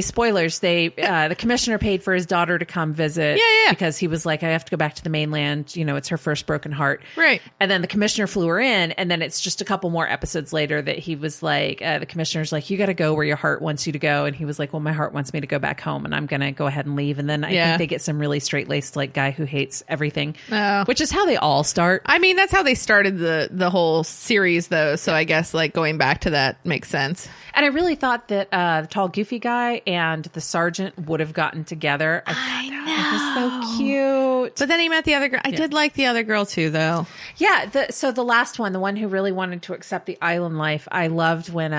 spoilers, the commissioner paid for his daughter to come visit. Yeah. Because he was like, I have to go back to the mainland. You know, it's her first broken heart. Right. And then the commissioner flew her in. And then it's just a couple more episodes later that he was like, the commissioner's like, you got to go where your heart wants you to go. And he was like, well, my heart wants me to go back home and I'm going to go ahead and leave. And then I think they get some really straight laced like guy who hates everything, which is how they all start. I mean, that's how they started the whole series, though. So I guess like going back to that makes sense. And I really thought that tall, goofy guy and the sergeant would have gotten together. I It was so cute. But then he met the other girl. I did like the other girl too, though. Yeah. So the last one, the one who really wanted to accept the island life, I loved when,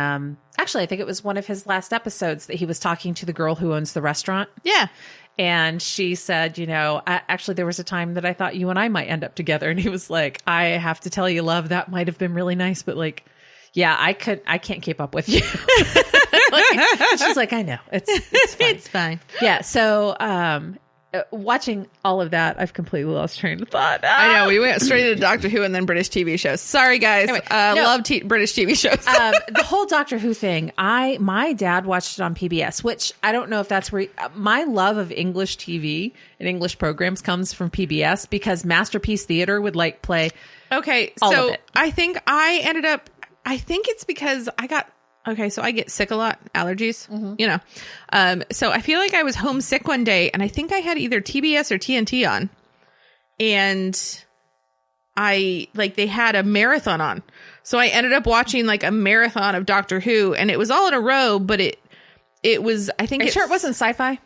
actually, I think it was one of his last episodes that he was talking to the girl who owns the restaurant. Yeah. And she said, actually, there was a time that I thought you and I might end up together. And he was like, I have to tell you, love, that might have been really nice. But like, yeah, I can't keep up with you. She's like, I know. It's fine. It's fine. Yeah. So, watching all of that, I've completely lost train of thought. I know. We went straight into Doctor Who and then British TV shows. Sorry, guys. Anyway, love British TV shows. The whole Doctor Who thing, my dad watched it on PBS, which I don't know if that's where my love of English TV and English programs comes from PBS, because Masterpiece Theater would like play. Okay, all so of it. I think I think it's because so I get sick a lot, allergies, so I feel like I was homesick one day and I think I had either TBS or TNT on, and they had a marathon on. So I ended up watching like a marathon of Doctor Who, and it was all in a row, but it was, I think Are you sure it wasn't sci-fi?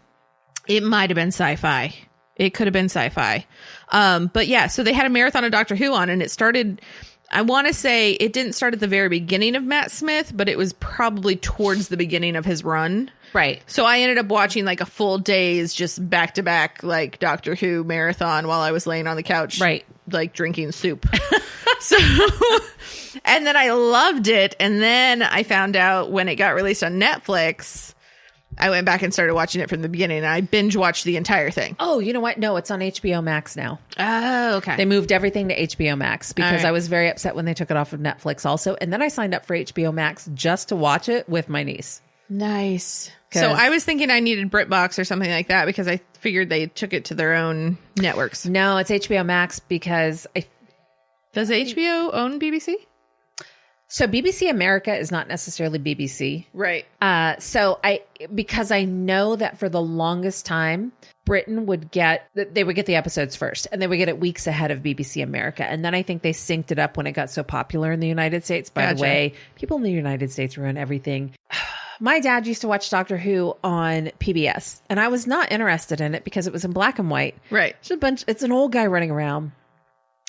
it might have been sci-fi. It could have been sci-fi. But yeah, so they had a marathon of Doctor Who on, and it started, I want to say it didn't start at the very beginning of Matt Smith, but it was probably towards the beginning of his run. Right. So I ended up watching like a full day's just back to back like Doctor Who marathon while I was laying on the couch. Right. Like drinking soup. So, and then I loved it. And then I found out when it got released on Netflix, I went back and started watching it from the beginning, and I binge watched the entire thing. Oh, you know what? No, it's on HBO Max now. Oh, okay. They moved everything to HBO Max because right. I was very upset when they took it off of Netflix also. And then I signed up for HBO Max just to watch it with my niece. Nice. So I was thinking I needed BritBox or something like that because I figured they took it to their own networks. No, it's HBO Max because Does HBO own BBC? So BBC America is not necessarily BBC. Right. Because I know that for the longest time, Britain would get the episodes first, and they would get it weeks ahead of BBC America. And then I think they synced it up when it got so popular in the United States. By the way, people in the United States ruin everything. My dad used to watch Doctor Who on PBS, and I was not interested in it because it was in black and white. Right. It's an old guy running around.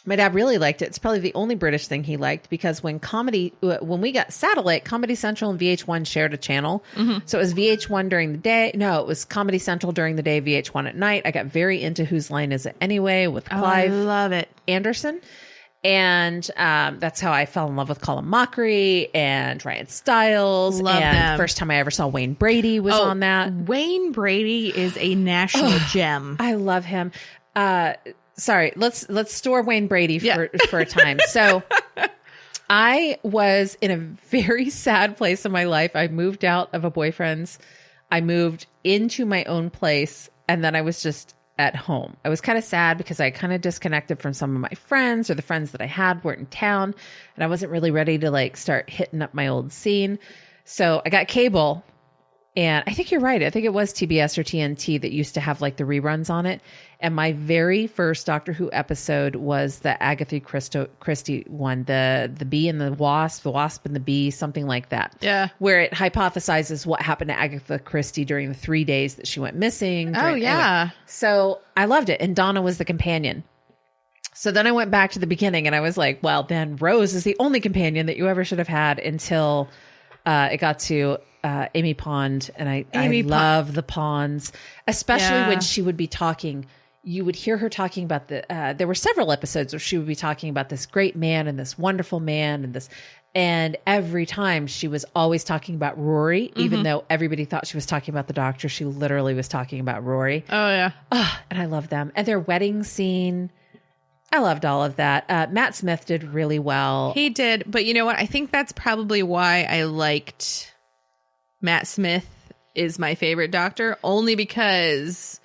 My dad really liked it. It's probably the only British thing he liked because when we got satellite, Comedy Central and VH1 shared a channel. Mm-hmm. So it was VH1 during the day. No, it was Comedy Central during the day, VH1 at night. I got very into Whose Line Is It Anyway with Clive love it. Anderson. And that's how I fell in love with Colin Mockery and Ryan Stiles. Love them. First time I ever saw Wayne Brady was on that. Wayne Brady is a national gem. I love him. Sorry, let's store Wayne Brady for a time. So I was in a very sad place in my life. I moved out of a boyfriend's. I moved into my own place, and then I was just at home. I was kind of sad because I kind of disconnected from some of my friends, or the friends that I had weren't in town, and I wasn't really ready to like start hitting up my old scene. So I got cable. And I think you're right. I think it was TBS or TNT that used to have like the reruns on it. And my very first Doctor Who episode was the Agatha Christie one, the bee and the wasp and the bee, something like that. Yeah. Where it hypothesizes what happened to Agatha Christie during the 3 days that she went missing. Anyway. So I loved it. And Donna was the companion. So then I went back to the beginning and I was like, well, then Rose is the only companion that you ever should have had until it got to Amy Pond, and I love the Ponds, especially when she would be talking. You would hear her talking about there were several episodes where she would be talking about this great man and this wonderful man and every time she was always talking about Rory, even though everybody thought she was talking about the Doctor. She literally was talking about Rory. Oh yeah. And I love them and their wedding scene. I loved all of that. Matt Smith did really well. He did, but you know what? I think that's probably why I liked Matt Smith is my favorite Doctor, only because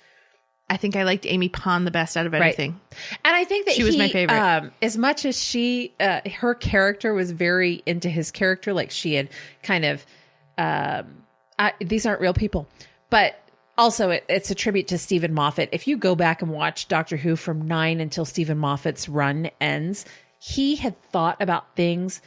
I think I liked Amy Pond the best out of everything. Right. And I think that she was my favorite. As much as her character was very into his character, like she had kind of, these aren't real people, but also it's a tribute to Stephen Moffat. If you go back and watch Doctor Who from 9 until Stephen Moffat's run ends, he had thought about things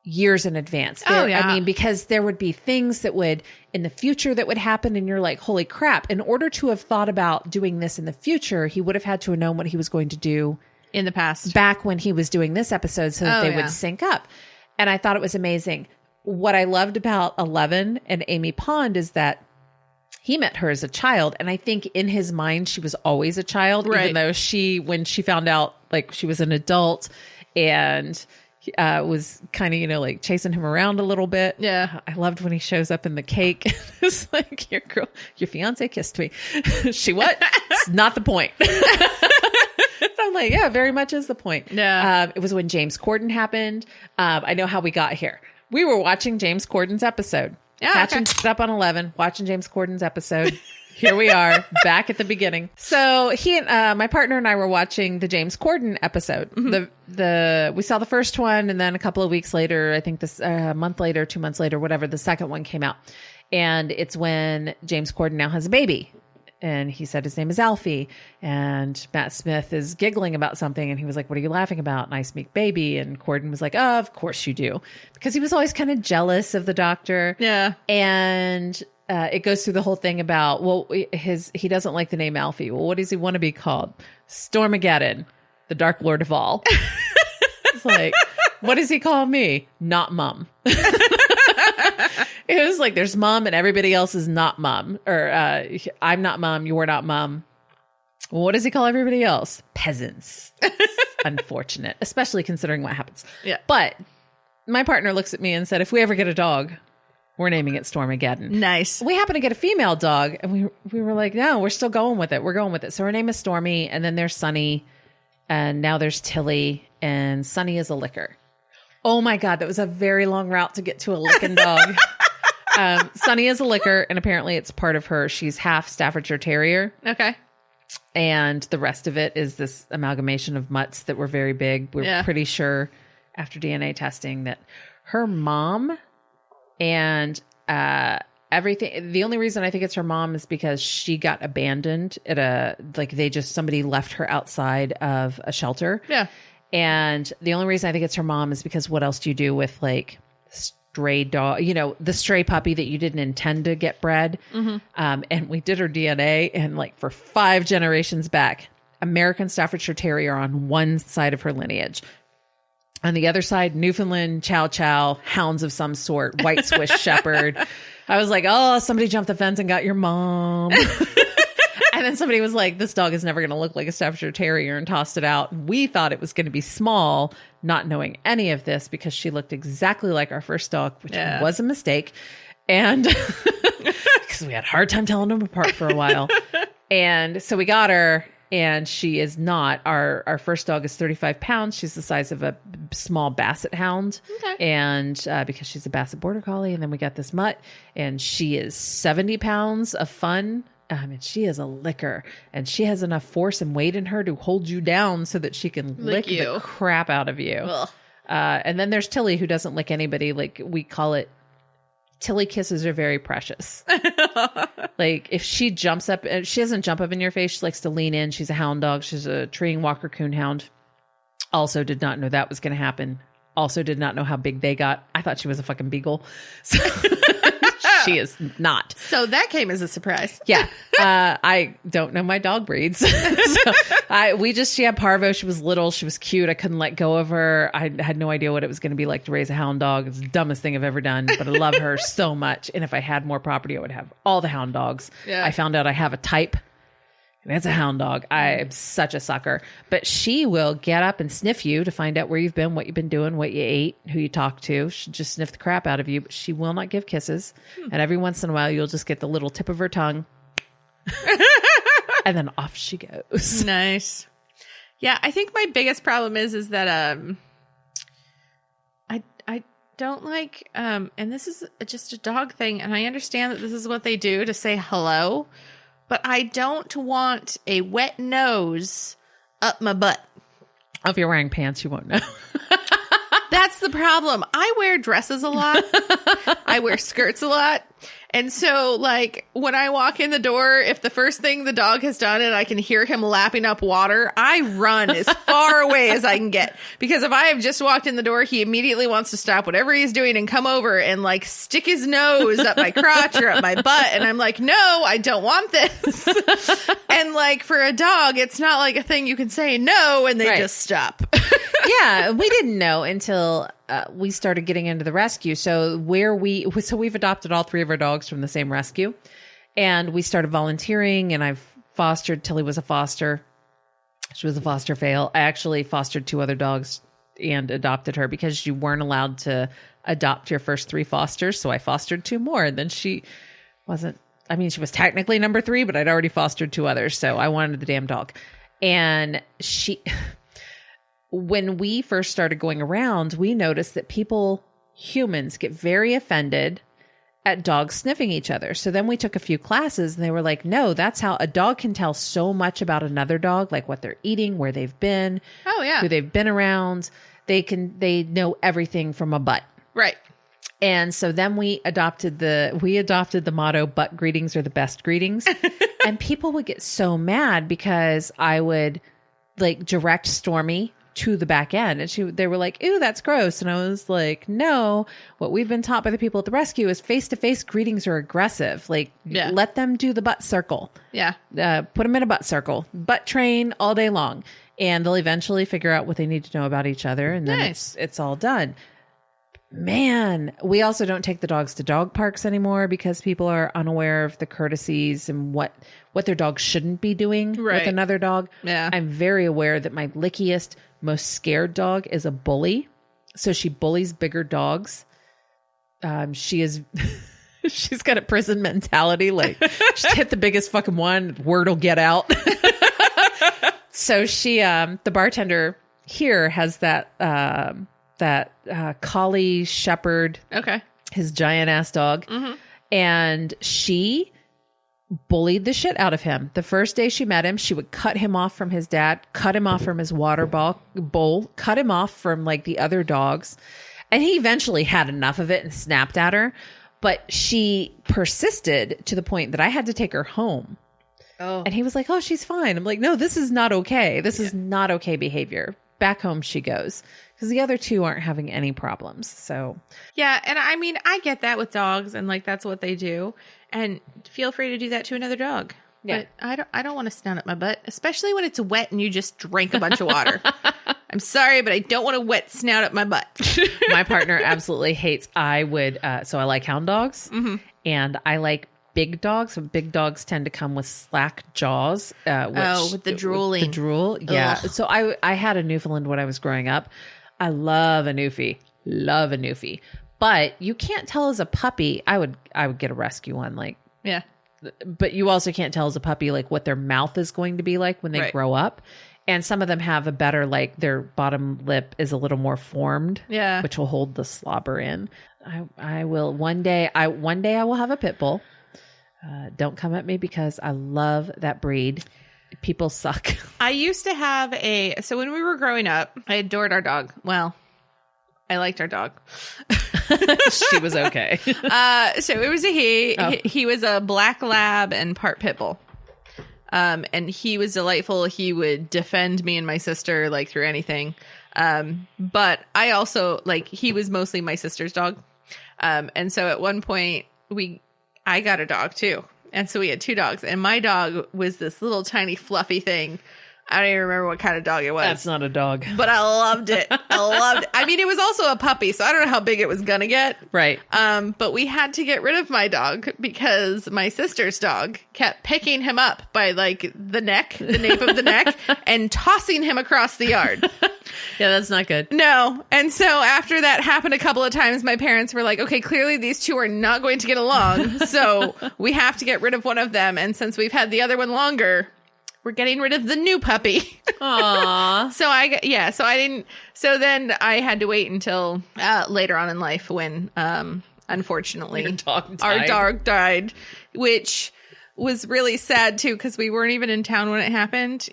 years in advance. Oh, yeah. I mean, because there would be things that would in the future that would happen. And you're like, holy crap. In order to have thought about doing this in the future, he would have had to have known what he was going to do In the past. back when he was doing this episode so that Oh, they yeah. would sync up. And I thought it was amazing. What I loved about 11 and Amy Pond is that he met her as a child. And I think in his mind, she was always a child, Right. even though when she found out like she was an adult and was kind of, like chasing him around a little bit. Yeah. I loved when he shows up in the cake. It's like, your fiance kissed me. She what? It's not the point. I'm like, yeah, very much is the point. Yeah. It was when James Corden happened. I know how we got here. We were watching James Corden's episode. Yeah, Catching okay. up on 11, watching James Corden's episode. Here we are back at the beginning. So he and my partner and I were watching the James Corden episode. Mm-hmm. We saw the first one, and then a couple of weeks later, I think this a month later, 2 months later, whatever, the second one came out. And it's when James Corden now has a baby. And he said his name is Alfie. And Matt Smith is giggling about something. And he was like, what are you laughing about? Nice meek baby. And Corden was like, oh, of course you do. Because he was always kind of jealous of the doctor. Yeah. And it goes through the whole thing about, well, he doesn't like the name Alfie. Well, what does he want to be called? Stormageddon, the Dark Lord of all. It's like, what does he call me? Not Mum. It was like, there's Mum and everybody else is not Mum. Or I'm not Mum, you're not Mum. Well, what does he call everybody else? Peasants. Unfortunate, especially considering what happens. Yeah. But my partner looks at me and said, if we ever get a dog, we're naming it Stormageddon. Nice. We happened to get a female dog, and we were like, no, we're still going with it. We're going with it. So her name is Stormy, and then there's Sunny, and now there's Tilly, and Sunny is a licker. Oh my God, that was a very long route to get to a licking dog. Sunny is a licker, and apparently it's part of her. She's half Staffordshire Terrier, Okay. and the rest of it is this amalgamation of mutts that were very big. We're Yeah. pretty sure after DNA testing that her mom and everything. The only reason I think it's her mom is because she got abandoned at somebody left her outside of a shelter. Yeah. And the only reason I think it's her mom is because what else do you do with like stray dog, the stray puppy that you didn't intend to get bred? And we did her DNA, and like for 5 generations back, American Staffordshire Terrier on one side of her lineage. On the other side, Newfoundland, Chow Chow, hounds of some sort, white Swiss Shepherd. I was like, oh, somebody jumped the fence and got your mom. And then somebody was like, this dog is never going to look like a Staffordshire Terrier, and tossed it out. We thought it was going to be small, not knowing any of this, because she looked exactly like our first dog, which Yeah. was a mistake. And because we had a hard time telling them apart for a while. And so we got her, and she is not. Our first dog is 35 pounds. She's the size of a small Basset hound. Okay. And because she's a Basset Border Collie. And then we got this mutt, and she is 70 pounds of fun. And she is a licker, and she has enough force and weight in her to hold you down so that she can lick you. the crap out of you. Ugh. And then there's Tilly, who doesn't lick anybody. Like, we call it, Tilly kisses are very precious. Like, if she jumps up, she doesn't jump up in your face. She likes to lean in. She's a hound dog. She's a treeing Walker Coon hound. Also did not know that was going to happen. Also did not know how big they got. I thought she was a fucking beagle. So she is not. So that came as a surprise. Yeah. I don't know my dog breeds. She had parvo. She was little. She was cute. I couldn't let go of her. I had no idea what it was going to be like to raise a hound dog. It's the dumbest thing I've ever done, but I love her so much. And if I had more property, I would have all the hound dogs. Yeah. I found out I have a type, and it's a hound dog. I'm such a sucker. But she will get up and sniff you to find out where you've been, what you've been doing, what you ate, who you talked to. She'll just sniff the crap out of you, but she will not give kisses. And every once in a while, you'll just get the little tip of her tongue. And then off she goes. Nice. Yeah, I think my biggest problem is that I don't like and this is just a dog thing, and I understand that this is what they do to say hello, but I don't want a wet nose up my butt. Oh, if you're wearing pants, you won't know. That's the problem. I wear dresses a lot. I wear skirts a lot. And so, like, when I walk in the door, if the first thing the dog has done and I can hear him lapping up water, I run as far away as I can get. Because if I have just walked in the door, he immediately wants to stop whatever he's doing and come over and, like, stick his nose up my crotch or up my butt. And I'm like, no, I don't want this. And, like, for a dog, it's not like a thing you can say no and they Right. just stop. Yeah, we didn't know until we started getting into the rescue. So we've adopted all 3 of our dogs from the same rescue, and we started volunteering. And I've fostered. Tilly was a foster. She was a foster fail. I actually fostered 2 other dogs and adopted her because you weren't allowed to adopt your first 3 fosters. So I fostered 2 more. And then she wasn't. I mean, she was technically number 3, but I'd already fostered 2 others. So I wanted the damn dog, and she. When we first started going around, we noticed that humans get very offended at dogs sniffing each other. So then we took a few classes and they were like, no, that's how a dog can tell so much about another dog, like what they're eating, where they've been, Oh, yeah. who they've been around. They know everything from a butt. Right. And so then we adopted the motto, butt greetings are the best greetings. And people would get so mad because I would like direct Stormy to the back end, and they were like, ew, that's gross. And I was like, no, what we've been taught by the people at the rescue is face-to-face greetings are aggressive. Like, Yeah. let them do the butt circle. Yeah. Put them in a butt circle, butt train all day long, and they'll eventually figure out what they need to know about each other, and then Nice. it's all done. Man, we also don't take the dogs to dog parks anymore because people are unaware of the courtesies and what their dog shouldn't be doing Right. with another dog. Yeah. I'm very aware that my lickiest, most scared dog is a bully. So she bullies bigger dogs. She is, she's got a prison mentality. Like, just hit the biggest fucking one, word will get out. So she, the bartender here has that collie shepherd, Okay. his giant ass dog. And she bullied the shit out of him. The first day she met him, she would cut him off from his dad, cut him off from his water bowl, cut him off from like the other dogs. And he eventually had enough of it and snapped at her. But she persisted to the point that I had to take her home. Oh. And he was like, oh, she's fine. I'm like, no, this is not okay. This is not okay behavior. Back home she goes. Because the other 2 aren't having any problems. So Yeah, and I mean, I get that with dogs, and like that's what they do. And feel free to do that to another dog. Yeah. But I don't want to snout up my butt, especially when it's wet and you just drank a bunch of water. I'm sorry, but I don't want a wet snout up my butt. my partner absolutely hates. I would. So I like hound dogs, and I like big dogs. Big dogs tend to come with slack jaws. With the drooling. The drool. Yeah. Ugh. So I had a Newfoundland when I was growing up. I love a Newfie. Love a Newfie. But you can't tell as a puppy. I would get a rescue one. Like, Yeah. but you also can't tell as a puppy like what their mouth is going to be like when they Right. grow up. And some of them have a better, like their bottom lip is a little more formed, Yeah. which will hold the slobber in. I will one day I will have a pit bull. Don't come at me because I love that breed. People suck. I used to have so when we were growing up, I adored our dog. Well, I liked our dog. She was okay. So it was a he. Oh. He was a black lab and part pit bull. And he was delightful. He would defend me and my sister like through anything. But I also he was mostly my sister's dog. And so at one point I got a dog too. And so we had 2 dogs, and my dog was this little tiny fluffy thing. I don't even remember what kind of dog it was. That's not a dog. But I loved it. I mean, it was also a puppy, so I don't know how big it was gonna get. Right. But we had to get rid of my dog because my sister's dog kept picking him up by like the nape of the neck, and tossing him across the yard. Yeah, that's not good. No. And so after that happened a couple of times, my parents were like, okay, clearly these 2 are not going to get along. So we have to get rid of one of them. And since we've had the other one longer, we're getting rid of the new puppy. Aww. So then I had to wait until later on in life when, unfortunately, Your dog our died. dog died, which was really sad too, because we weren't even in town when it happened.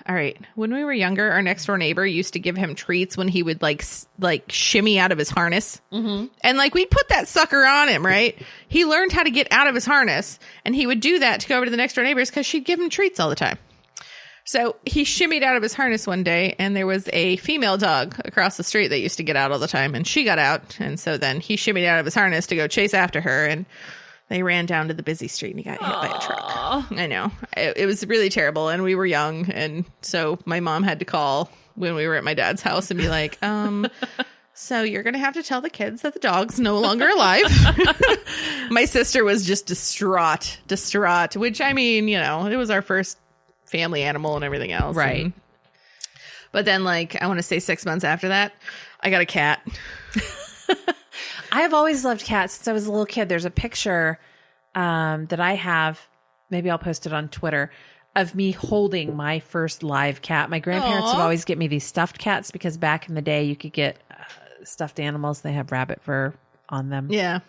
all right, when we were younger, our next door neighbor used to give him treats when he would like shimmy out of his harness. Mm-hmm. And like we'd put that sucker on him, right? He learned how to get out of his harness, and he would do that to go over to the next door neighbors because she'd give him treats all the time. So he shimmied out of his harness one day, and there was a female dog across the street that used to get out all the time, and she got out. And so then he shimmied out of his harness to go chase after her, and they ran down to the busy street, and he got hit by a truck. I know. It was really terrible, and we were young, and so my mom had to call when we were at my dad's house and be like, so you're going to have to tell the kids that the dog's no longer alive. My sister was just distraught, which, I mean, you know, it was our first family animal and everything else. Right. But then, like, I want to say 6 months after that, I got a cat. I have always loved cats since I was a little kid. There's a picture that I have, maybe I'll post it on Twitter, of me holding my first live cat. My grandparents would always get me these stuffed cats because back in the day you could get stuffed animals. They have rabbit fur on them. Yeah.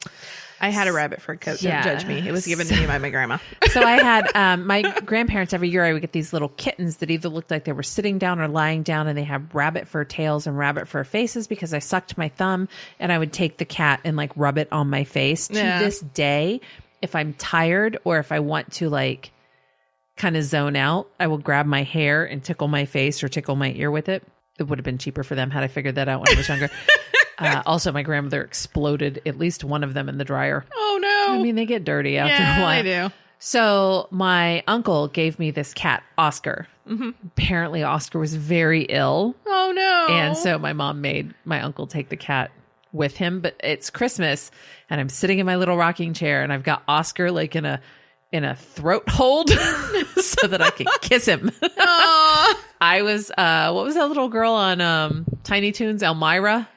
I had a rabbit fur coat. Don't judge me. It was given to me by my grandma. So I had my grandparents, every year I would get these little kittens that either looked like they were sitting down or lying down, and they have rabbit fur tails and rabbit fur faces because I sucked my thumb and I would take the cat and like rub it on my face. Yeah. To this day, if I'm tired or if I want to like kind of zone out, I will grab my hair and tickle my face or tickle my ear with it. It would have been cheaper for them had I figured that out when I was younger. Also, my grandmother exploded at least one of them in the dryer. Oh, no. I mean, they get dirty after a while. They do. So my uncle gave me this cat, Oscar. Mm-hmm. Apparently, Oscar was very ill. Oh, no. And so my mom made my uncle take the cat with him. But it's Christmas, and I'm sitting in my little rocking chair, and I've got Oscar like in a throat hold so that I can kiss him. I was, what was that little girl on Tiny Toons, Elmira?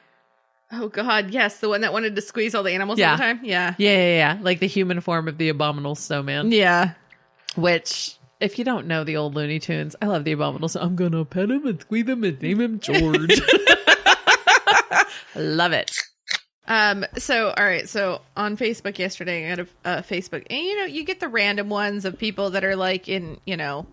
Oh, God, yes. The one that wanted to squeeze all the animals all the time? Yeah. Yeah. Like the human form of the Abominable Snowman. Yeah. Which, if you don't know the old Looney Tunes, I love the Abominable Snowman. I'm going to pet him and squeeze him and name him George. Love it. So, all right. So on Facebook yesterday, I had a Facebook, and you know, you get the random ones of people that are like in, you know,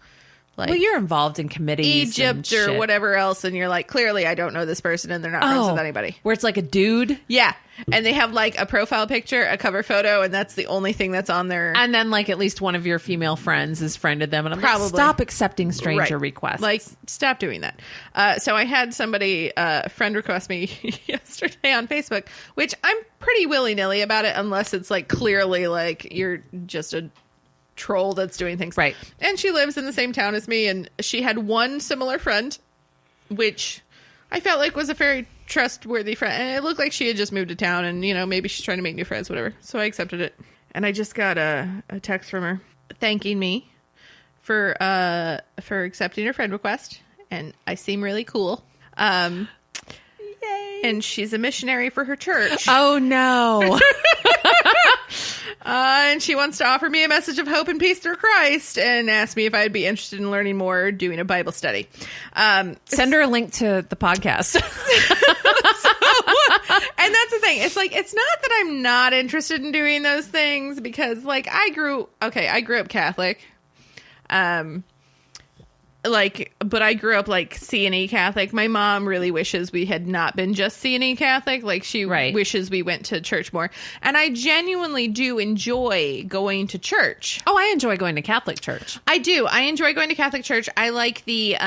like Well, you're involved in committees, and Egypt or shit. whatever else, and you're like, clearly I don't know this person, and they're not friends with anybody. Where it's like a dude, Yeah, and they have like a profile picture, a cover photo, and that's the only thing that's on there. and then like at least one of your female friends has friended them, and I'm Probably. like, stop accepting stranger Right. requests. Like, stop doing that. So I had somebody, friend request me yesterday on Facebook, which I'm pretty willy-nilly about it, unless it's like clearly like you're just a troll that's doing things. Right. And she lives in the same town as me, and she had one similar friend, which I felt like was a very trustworthy friend. And it looked like she had just moved to town, and, you know, maybe she's trying to make new friends, whatever. So I accepted it. And I just got a text from her thanking me for accepting her friend request, and I seem really cool. Yay. And she's a missionary for her church. oh no. And she wants to offer me a message of hope and peace through Christ, and asked me if I'd be interested in learning more, doing a Bible study. Send her a link to the podcast. And that's the thing. It's like, it's not that I'm not interested in doing those things, because like I grew up Catholic. But I grew up like C&E Catholic. My mom really wishes we had not been just C&E Catholic. Like she wishes we went to church more. And I genuinely do enjoy going to church. Oh, I enjoy going to Catholic church. I do. I enjoy going to Catholic church. I like the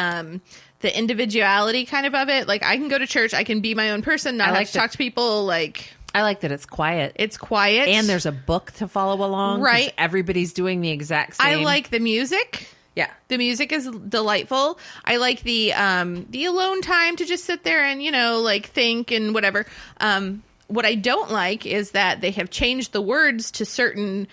individuality kind of it. Like I can go to church. I can be my own person, not have to talk to people. Like I like that it's quiet. It's quiet. And there's a book to follow along. 'cause Right. everybody's doing the exact same. I like the music. Yeah. The music is delightful. I like the alone time to just sit there and, you know, like think and whatever. What I don't like is that they have changed the words to certain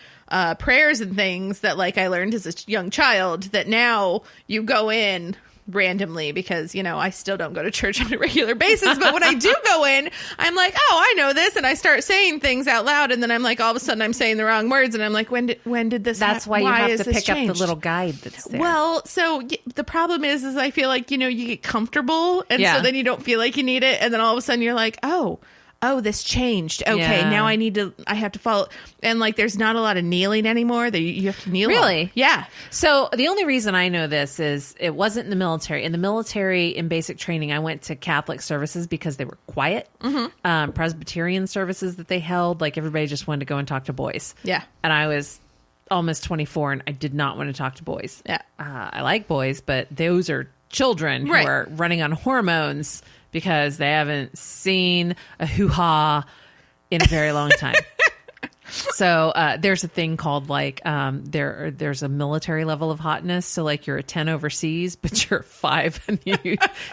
prayers and things that like I learned as a young child, that now you go in randomly, because, you know, I still don't go to church on a regular basis, but when I do go in, I'm like, oh, I know this, and I start saying things out loud, and then I'm like, all of a sudden I'm saying the wrong words, and I'm like, when did this That's why you have to pick up the changed? little guide that's there. Well, so the problem is I feel like, you know, you get comfortable, and so then you don't feel like you need it, and then all of a sudden you're like, oh, oh, this changed. Okay, Yeah. now I have to follow. And like, there's not a lot of kneeling anymore. You have to kneel. Really? Yeah. So the only reason I know this is it wasn't in the military. In the military, in basic training, I went to Catholic services because they were quiet. Presbyterian services that they held, like everybody just wanted to go and talk to boys. Yeah. And I was almost 24 and I did not want to talk to boys. Yeah. I like boys, but those are children who Right. are running on hormones because they haven't seen a hoo-ha in a very long time. So there's a thing called like there's a military level of hotness. So like you're a 10 overseas, but you're a 5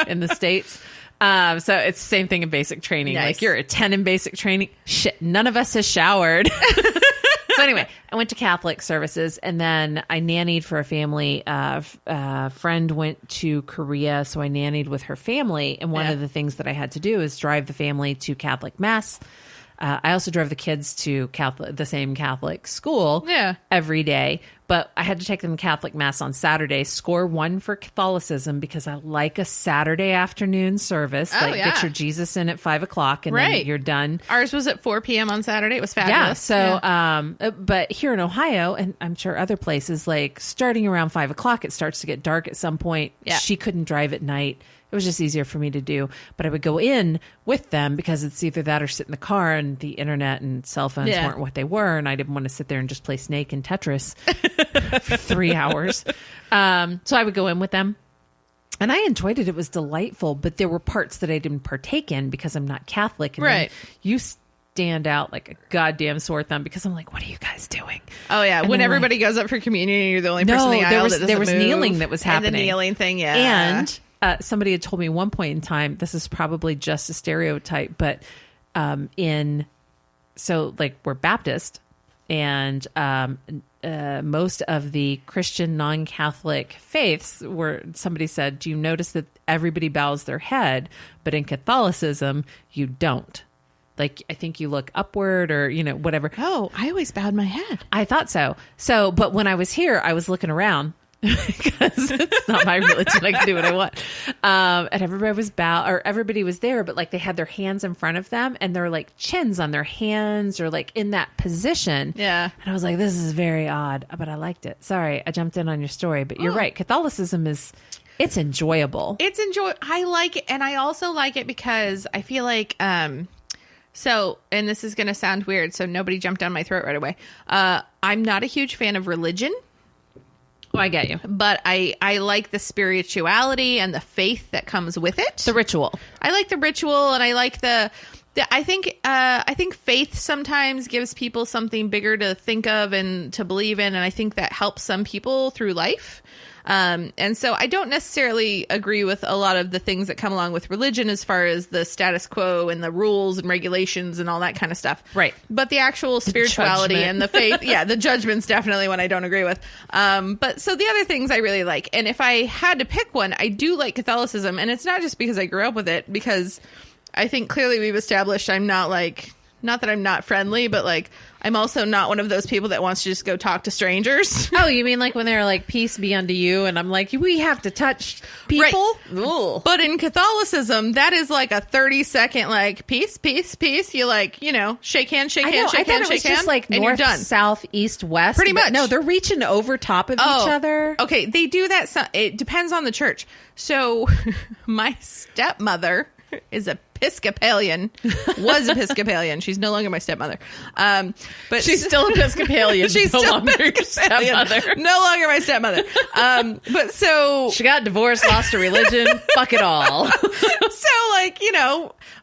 in the States. So it's the same thing in basic training. Nice. Like you're a 10 in basic training. Shit, none of us has showered. So anyway, I went to Catholic services and then I nannied for a family. A friend went to Korea, so I nannied with her family. And one of the things that I had to do is drive the family to Catholic Mass. I also drove the kids to the same Catholic school every day, but I had to take them to Catholic Mass on Saturday, score 1 for Catholicism because I like a Saturday afternoon service. Get your Jesus in at 5:00 and then you're done. Ours was at 4 p.m. on Saturday. It was fabulous. Yeah. So, but here in Ohio, and I'm sure other places, like starting around 5:00, it starts to get dark at some point. Yeah. She couldn't drive at night. It was just easier for me to do, but I would go in with them because it's either that or sit in the car, and the internet and cell phones weren't what they were. And I didn't want to sit there and just play Snake and Tetris for 3 hours. So I would go in with them. And I enjoyed it. It was delightful, but there were parts that I didn't partake in because I'm not Catholic. And then you stand out like a goddamn sore thumb because I'm like, what are you guys doing? Oh yeah, And when they're everybody goes up for communion, you're the only person in the aisle that doesn't there was move. kneeling that was happening. And the kneeling thing, And somebody had told me one point in time, this is probably just a stereotype, but we're Baptist, and most of the Christian non-Catholic faiths somebody said, do you notice that everybody bows their head, but in Catholicism, you don't? Like, I think you look upward or, whatever. Oh, I always bowed my head. I thought so. But when I was here, I was looking around because it's not my religion. I can do what I want. And everybody was there, but like they had their hands in front of them and their like chins on their hands or like in that position. Yeah. And I was like, this is very odd, but I liked it. Sorry, I jumped in on your story, but you're right. Catholicism it's enjoyable. I like it. And I also like it because I feel like, and this is going to sound weird, so nobody jump down my throat right away. I'm not a huge fan of religion. Oh, I get you. But I like the spirituality and the faith that comes with it. The ritual. I like the ritual, and I like I think faith sometimes gives people something bigger to think of and to believe in, and I think that helps some people through life. And so I don't necessarily agree with a lot of the things that come along with religion as far as the status quo and the rules and regulations and all that kind of stuff. Right. But the actual spirituality and the faith, the judgment's definitely one I don't agree with. But so the other things I really like, and if I had to pick one, I do like Catholicism, and it's not just because I grew up with it, because I think clearly we've established I'm not that I'm not friendly, but like I'm also not one of those people that wants to just go talk to strangers. Oh, you mean like when they're like, peace be unto you, and I'm like, we have to touch people? Right. But in Catholicism, that is like a 30-second like peace, peace, peace. You like, shake hand, shake hand, shake hand, shake hand, just like and north, you're done. south, east, west. Pretty but much. No, they're reaching over top of each other. Okay, they do that. It depends on the church. So my stepmother is Episcopalian, was Episcopalian. She's no longer my stepmother. But She's still Episcopalian. She's no still longer your Episcopalian. stepmother. No longer my stepmother. But so She got divorced, lost her religion. Fuck it all. so like,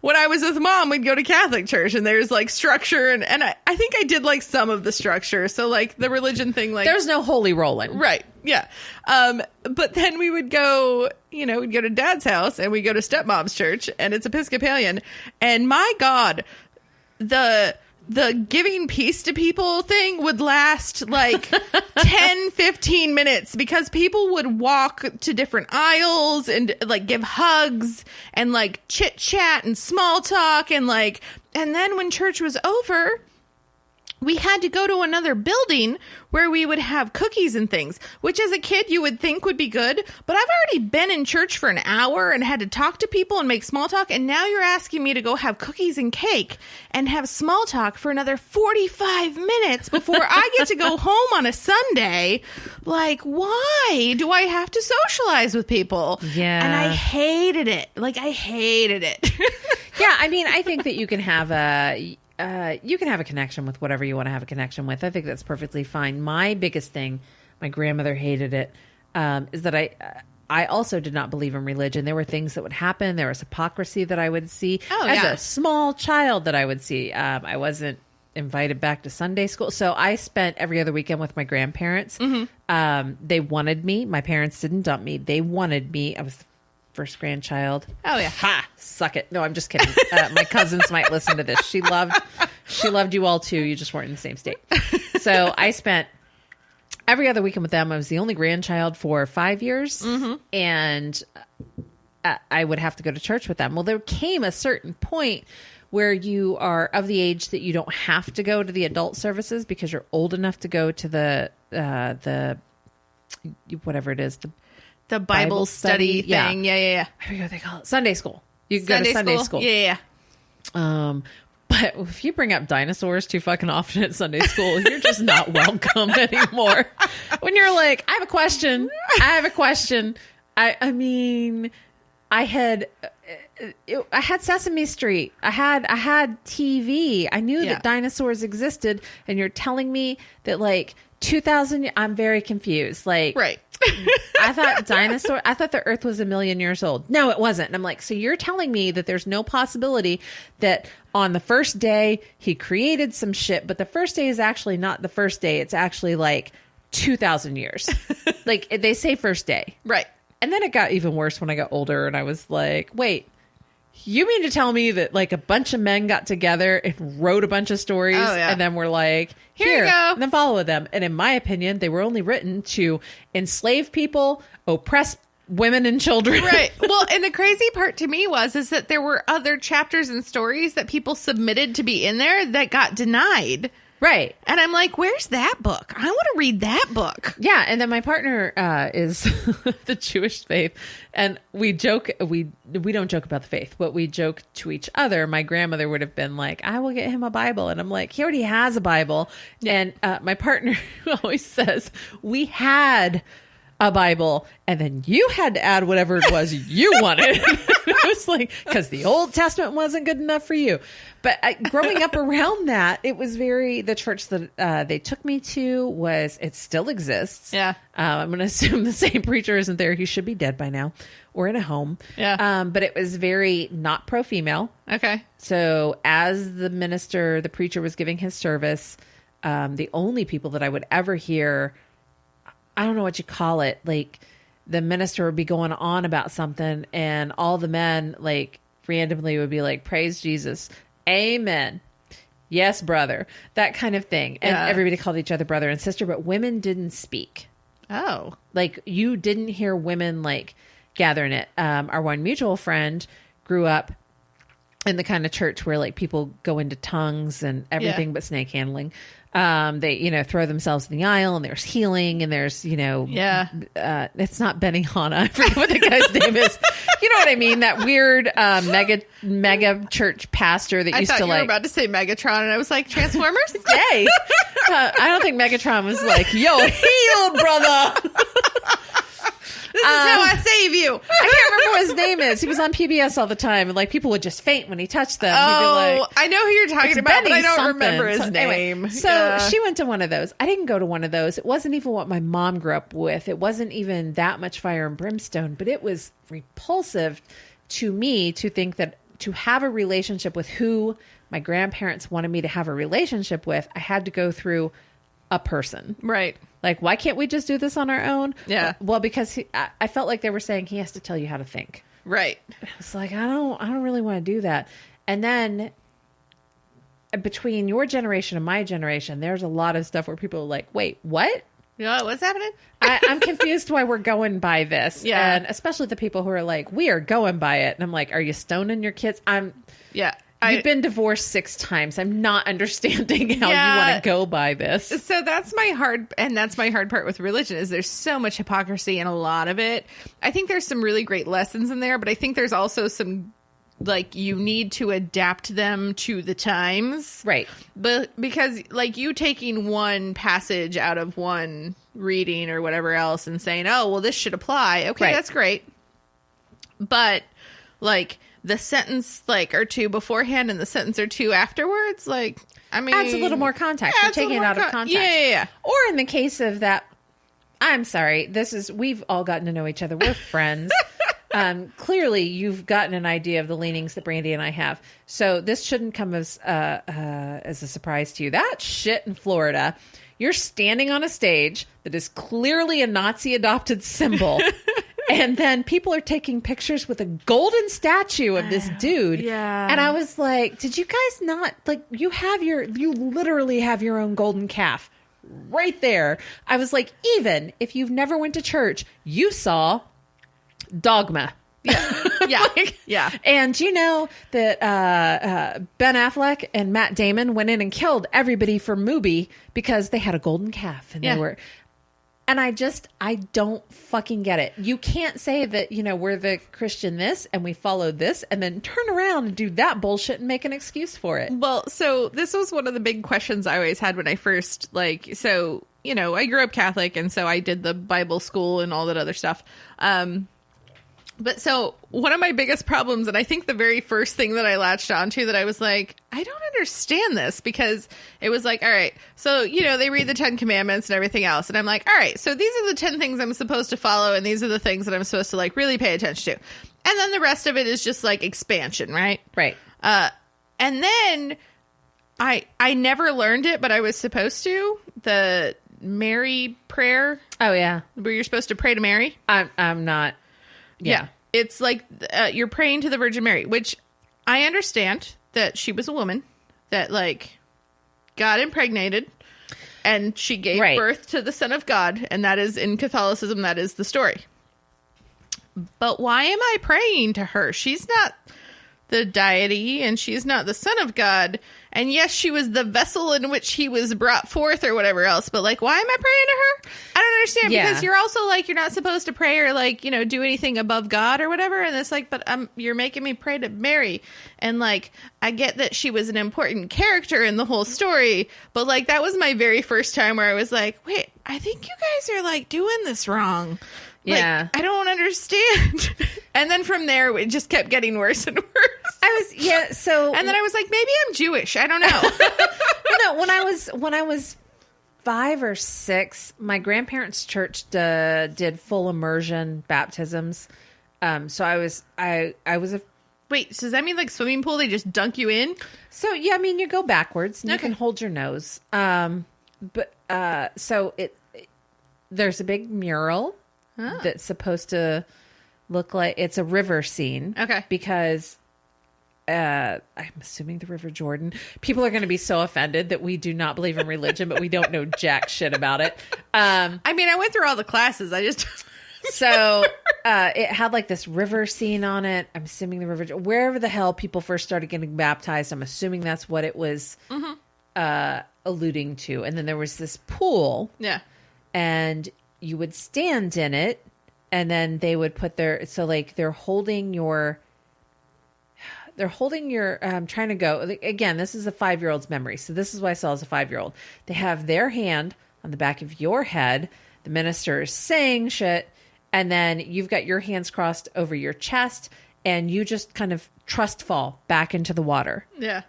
when I was with Mom, we'd go to Catholic church, and there's like structure, and I think I did like some of the structure. So like the religion thing, like There's no holy rolling. right. Yeah. But then we would go, we'd go to Dad's house, and we go to stepmom's church, and it's Episcopalian. And my God, the giving peace to people thing would last like 10, 15 minutes, because people would walk to different aisles and like give hugs and like chit chat and small talk. And then when church was over, we had to go to another building where we would have cookies and things, which as a kid you would think would be good. But I've already been in church for an hour and had to talk to people and make small talk. And now you're asking me to go have cookies and cake and have small talk for another 45 minutes before I get to go home on a Sunday. Like, why do I have to socialize with people? Yeah. And I hated it. Like, I hated it. Yeah, I mean, I think that you can have a connection with whatever you want to have a connection with. I think that's perfectly fine. My biggest thing, my grandmother hated it, is that I also did not believe in religion. There were things that would happen. There was hypocrisy that I would see as a small child that I would see. I wasn't invited back to Sunday school. So I spent every other weekend with my grandparents. They wanted me. My parents didn't dump me. They wanted me. I was the first grandchild. Oh yeah. Ha! Suck it. No, I'm just kidding. My cousins might listen to this. She loved you all too. You just weren't in the same state. So I spent every other weekend with them. I was the only grandchild for 5 years, and I would have to go to church with them. Well, there came a certain point where you are of the age that you don't have to go to the adult services because you're old enough to go to the whatever it is, The Bible study thing. Yeah. I forget what they call it. Sunday school. You can go to Sunday school. Yeah. But if you bring up dinosaurs too fucking often at Sunday school, you're just not welcome anymore. When you're like, I have a question. I mean, I had Sesame Street. I had TV. I knew that dinosaurs existed, and you're telling me that like 2,000. I'm very confused. Like, Right. I thought the earth was 1 million years old. No, it wasn't. And I'm like, so you're telling me that there's no possibility that on the first day he created some shit, but the first day is actually not the first day. It's actually like 2,000 years. Like they say first day. Right. And then it got even worse when I got older and I was like, wait, you mean to tell me that like a bunch of men got together and wrote a bunch of stories and then we're like, here you go. And then follow them. And in my opinion, they were only written to enslave people, oppress women and children. Right. Well, and the crazy part to me is that there were other chapters and stories that people submitted to be in there that got denied. Right. And I'm like, where's that book? I want to read that book. Yeah. And then my partner is the Jewish faith. And we joke, we don't joke about the faith, but we joke to each other. My grandmother would have been like, I will get him a Bible. And I'm like, he already has a Bible. And my partner always says, we had a Bible and then you had to add whatever it was you wanted. It was like, because the Old Testament wasn't good enough for you. But growing up around that, it was the church that they took me to it still exists. Yeah. I'm going to assume the same preacher isn't there. He should be dead by now or in a home. Yeah. But it was very not pro-female. Okay. So as the preacher was giving his service, the only people that I would ever hear, I don't know what you call it, like the minister would be going on about something and all the men like randomly would be like, praise Jesus, amen, yes brother, that kind of thing. And everybody called each other brother and sister, but women didn't speak. Oh. Like you didn't hear women like gathering it. Our one mutual friend grew up in the kind of church where like people go into tongues and everything but snake handling. They, throw themselves in the aisle and there's healing and there's, it's not Benihana. I forget what the guy's name is. You know what I mean? That weird, mega church pastor that I used thought to you were about to say Megatron and I was like, Transformers? Yay. I don't think Megatron was like, yo, healed, brother. This is how I save you. I can't remember what his name is. He was on PBS all the time, and like people would just faint when he touched them. Oh, he'd be like, I know who you're talking about, but I don't something. remember his Anyway, name. so she went to one of those. I didn't go to one of those. It wasn't even what my mom grew up with. It wasn't even that much fire and brimstone, but it was repulsive to me to think that to have a relationship with who my grandparents wanted me to have a relationship with, I had to go through a person. Right. Like, why can't we just do this on our own? Yeah. Well, because I felt like they were saying he has to tell you how to think. Right. It's like, I don't really want to do that. And then between your generation and my generation, there's a lot of stuff where people are like, wait, what? What's happening? I'm confused why we're going by this. Yeah. And especially the people who are like, we are going by it. And I'm like, are you stoning your kids? Yeah. You've been divorced 6 times. I'm not understanding how Yeah. you want to go by this. So that's my hard part with religion is there's so much hypocrisy in a lot of it. I think there's some really great lessons in there, but I think there's also some like you need to adapt them to the times. Right. But because like you taking one passage out of one reading or whatever else and saying, "Oh, well this should apply." Okay, Right. that's great. But like the sentence like or two beforehand and the sentence or two afterwards, like I mean Adds a little more context. You're adds a taking it little out more of context. Yeah. Or in the case of that, I'm sorry, we've all gotten to know each other. We're friends. Clearly, you've gotten an idea of the leanings that Brandy and I have. So this shouldn't come as a surprise to you. That shit in Florida, you're standing on a stage that is clearly a Nazi adopted symbol. And then people are taking pictures with a golden statue of this dude. Yeah. And I was like, did you guys not, like, you literally have your own golden calf right there. I was like, even if you've never went to church, you saw Dogma. Yeah. Yeah. And you know that Ben Affleck and Matt Damon went in and killed everybody for Mubi because they had a golden calf and Yeah. they were. And I don't fucking get it. You can't say that, we're the Christian this and we followed this and then turn around and do that bullshit and make an excuse for it. Well, so this was one of the big questions I always had when I first I grew up Catholic and so I did the Bible school and all that other stuff. But so one of my biggest problems, and I think the very first thing that I latched onto that I was like, I don't understand this because it was like, all right, so, they read the 10 Commandments and everything else. And I'm like, all right, so these are the 10 things I'm supposed to follow. And these are the things that I'm supposed to really pay attention to. And then the rest of it is just like expansion, right? Right. And then I never learned it, but I was supposed to. The Mary prayer Oh, yeah. where you're supposed to pray to Mary. I'm not. Yeah. It's like you're praying to the Virgin Mary, which I understand that she was a woman that got impregnated and she gave Right. birth to the Son of God. And that is in Catholicism, that is the story. But why am I praying to her? She's not the deity and she's not the Son of God. And yes, she was the vessel in which he was brought forth or whatever else. But why am I praying to her? I don't understand Yeah. because you're also you're not supposed to pray or do anything above God or whatever. And it's but you're making me pray to Mary. And I get that she was an important character in the whole story. But that was my very first time where I was like, wait, I think you guys are doing this wrong. Yeah. I don't understand. And then from there, it just kept getting worse and worse. So. And then I was like, maybe I'm Jewish. I don't know. No, when I was 5 or 6, my grandparents' church did full immersion baptisms. So I was a. Wait, so does that mean swimming pool? They just dunk you in? So yeah, I mean you go backwards and you Okay. can hold your nose. So there's a big mural that's supposed to look like it's a river scene. Okay. Because I'm assuming the River Jordan. People are going to be so offended that we do not believe in religion, but we don't know jack shit about it. I mean, I went through all the classes. I just So it had this river scene on it. I'm assuming the river, wherever the hell people first started getting baptized. I'm assuming that's what it was alluding to. And then there was this pool. yeah. And you would stand in it, and then they would put they're holding your I'm trying to go again, this is a 5-year-old's memory, so this is what I saw as a 5-year-old. They have their hand on the back of your head, the minister is saying shit, and then you've got your hands crossed over your chest, and you just kind of trust fall back into the water. Yeah.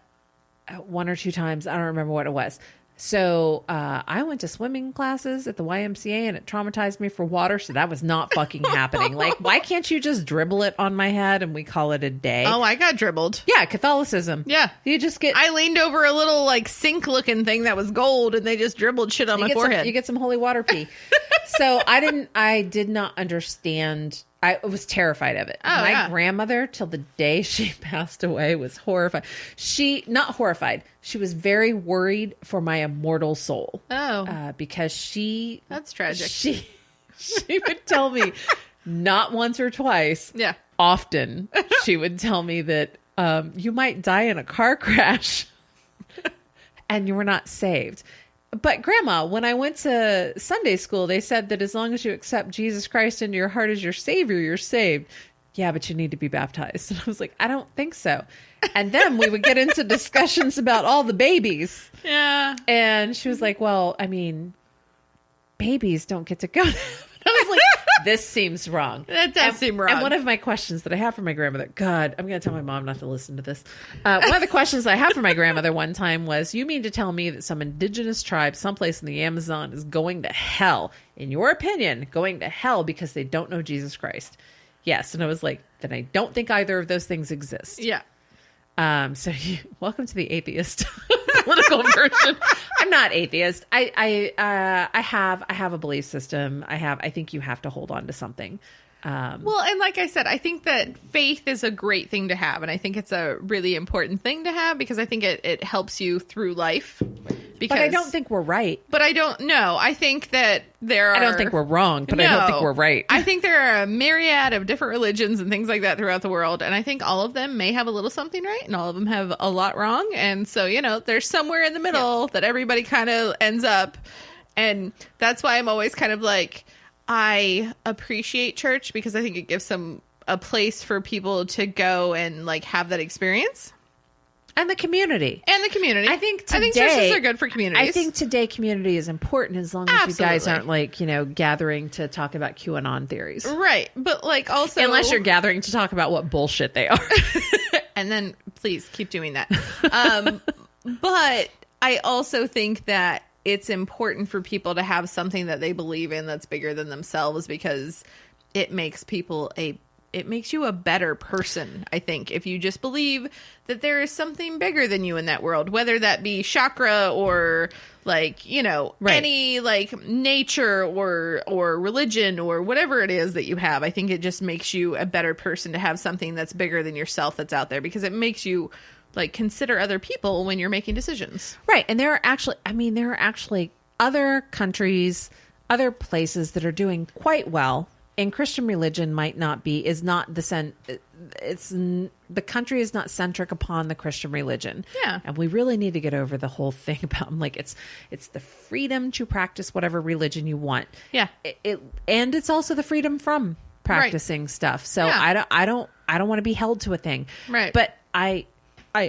1 or 2 times. I don't remember what it was. So I went to swimming classes at the YMCA and it traumatized me for water. So that was not fucking happening. Why can't you just dribble it on my head and we call it a day? Oh, I got dribbled. Yeah, Catholicism. Yeah. You just get... I leaned over a little sink looking thing that was gold and they just dribbled shit on my forehead. You get some holy water pee. So I did not understand. I was terrified of it. My grandmother, till the day she passed away, was horrified. Not horrified. She was very worried for my immortal soul. Oh. Because That's tragic. She would tell me, not once or twice. Yeah. Often, she would tell me that you might die in a car crash and you were not saved. But Grandma, when I went to Sunday school, they said that as long as you accept Jesus Christ into your heart as your Savior, you're saved. Yeah, but you need to be baptized. And I was like, I don't think so. And then we would get into discussions about all the babies. Yeah. And she was like, well, I mean, babies don't get to go. I was like, this seems wrong. That does seem wrong. And one of my questions that I have for my grandmother, God, I'm going to tell my mom not to listen to this. One of the questions I had for my grandmother one time was, you mean to tell me that some indigenous tribe someplace in the Amazon is going to hell, in your opinion, going to hell because they don't know Jesus Christ? Yes. And I was like, then I don't think either of those things exist. Yeah. Welcome to the atheist political version. I'm not atheist. I have a belief system. I think you have to hold on to something. Well, and like I said, I think that faith is a great thing to have. And I think it's a really important thing to have because I think it helps you through life. Because, but I don't think we're right. But I don't know. I think that I don't think we're wrong, but I don't think we're right. I think there are a myriad of different religions and things like that throughout the world. And I think all of them may have a little something right and all of them have a lot wrong. And so, there's somewhere in the middle that everybody kind of ends up. And that's why I'm always kind of like, I appreciate church because I think it gives a place for people to go and like have that experience. And the community. I think churches are good for communities. I think today community is important as long as you guys aren't like, gathering to talk about QAnon theories. Right. But like also... Unless you're gathering to talk about what bullshit they are. And then please keep doing that. But I also think that it's important for people to have something that they believe in that's bigger than themselves because it makes it makes you a better person, I think, if you just believe that there is something bigger than you in that world, whether that be chakra or like, right. Any like nature or religion or whatever it is that you have. I think it just makes you a better person to have something that's bigger than yourself that's out there because it makes you like consider other people when you're making decisions. Right. And there are actually other countries, other places that are doing quite well. And Christian religion the country is not centric upon the Christian religion. Yeah. And we really need to get over the whole thing about like it's the freedom to practice whatever religion you want. Yeah. And it's also the freedom from practicing stuff. So yeah. I don't want to be held to a thing. Right. But I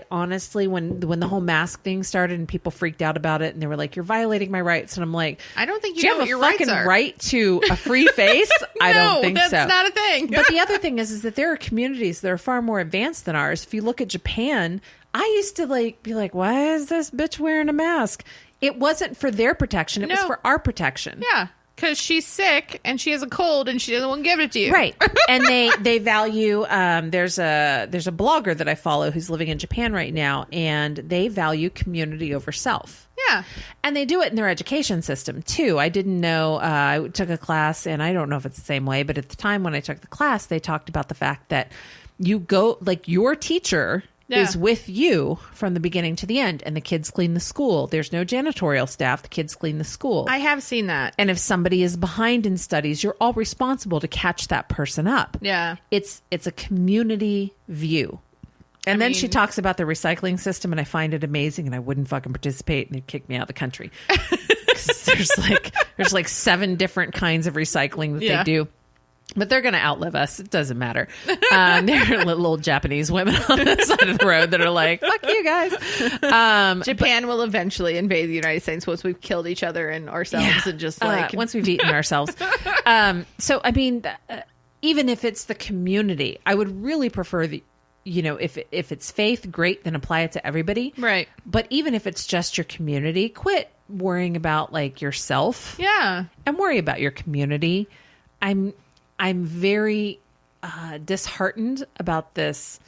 honestly, when the whole mask thing started and people freaked out about it and they were like, "You're violating my rights," and I'm like, "I don't think you have a fucking right to a free face." I don't think so. That's not a thing. But the other thing is that there are communities that are far more advanced than ours. If you look at Japan, I used to be like, "Why is this bitch wearing a mask?" It wasn't for their protection; it was for our protection. Yeah. Because she's sick and she has a cold and she doesn't want to give it to you. Right. And they value, there's a blogger that I follow who's living in Japan right now, and they value community over self. Yeah. And they do it in their education system too. I didn't know, I took a class, and I don't know if it's the same way, but at the time when I took the class, they talked about the fact that you go, like your teacher is with you from the beginning to the end, and the kids clean the school. There's no janitorial staff. The kids clean the school. I have seen that. And if somebody is behind in studies, you're all responsible to catch that person up. Yeah. It's a community view. And then she talks about the recycling system, and I find it amazing, and I wouldn't fucking participate, and they'd kick me out of the country. there's like 7 different kinds of recycling that they do. But they're going to outlive us. It doesn't matter. There are little Japanese women on the side of the road that are like, fuck you guys. Japan will eventually invade the United States once we've killed each other and ourselves and just like... once we've eaten ourselves. So, I mean, even if it's the community, I would really prefer the... if it's faith, great, then apply it to everybody. Right. But even if it's just your community, quit worrying about like yourself. Yeah. And worry about your community. I'm very disheartened about this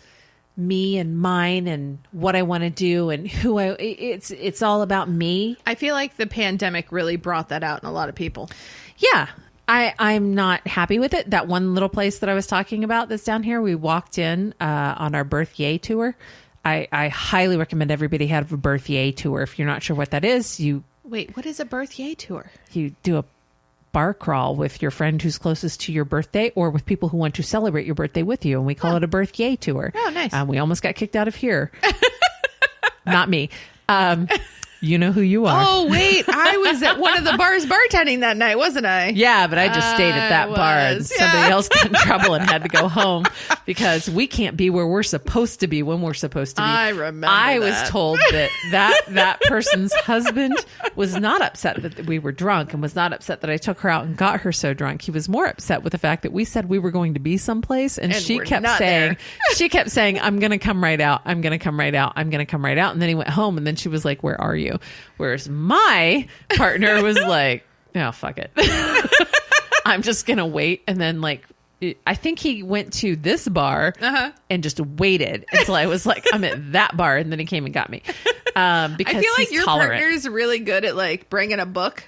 me and mine and what I want to do and who it's all about me. I feel like the pandemic really brought that out in a lot of people. Yeah. I'm not happy with it. That one little place that I was talking about that's down here, we walked in on our Birth Yay tour. I highly recommend everybody have a Birth Yay tour. If you're not sure what that is, Wait, what is a Birth Yay tour? You do a bar crawl with your friend who's closest to your birthday or with people who want to celebrate your birthday with you. And we call it a birthday tour. Oh, nice. We almost got kicked out of here. Not me. You know who you are. Oh, wait. I was at one of the bars bartending that night, wasn't I? Yeah, but I just stayed at that bar and was, somebody else got in trouble and had to go home because we can't be where we're supposed to be when we're supposed to be. I remember I that. was told that person's husband was not upset that we were drunk and was not upset that I took her out and got her so drunk. He was more upset with the fact that we said we were going to be someplace and she we're kept not saying, there. I'm going to come right out. I'm going to come right out. I'm going to come right out. And then he went home and then she was like, where are you? Whereas my partner was like, oh, fuck it. I'm just going to wait. And then I think he went to this bar and just waited until I was like, I'm at that bar. And then he came and got me. Because I feel like he's your tolerant. partner's really good at bringing a book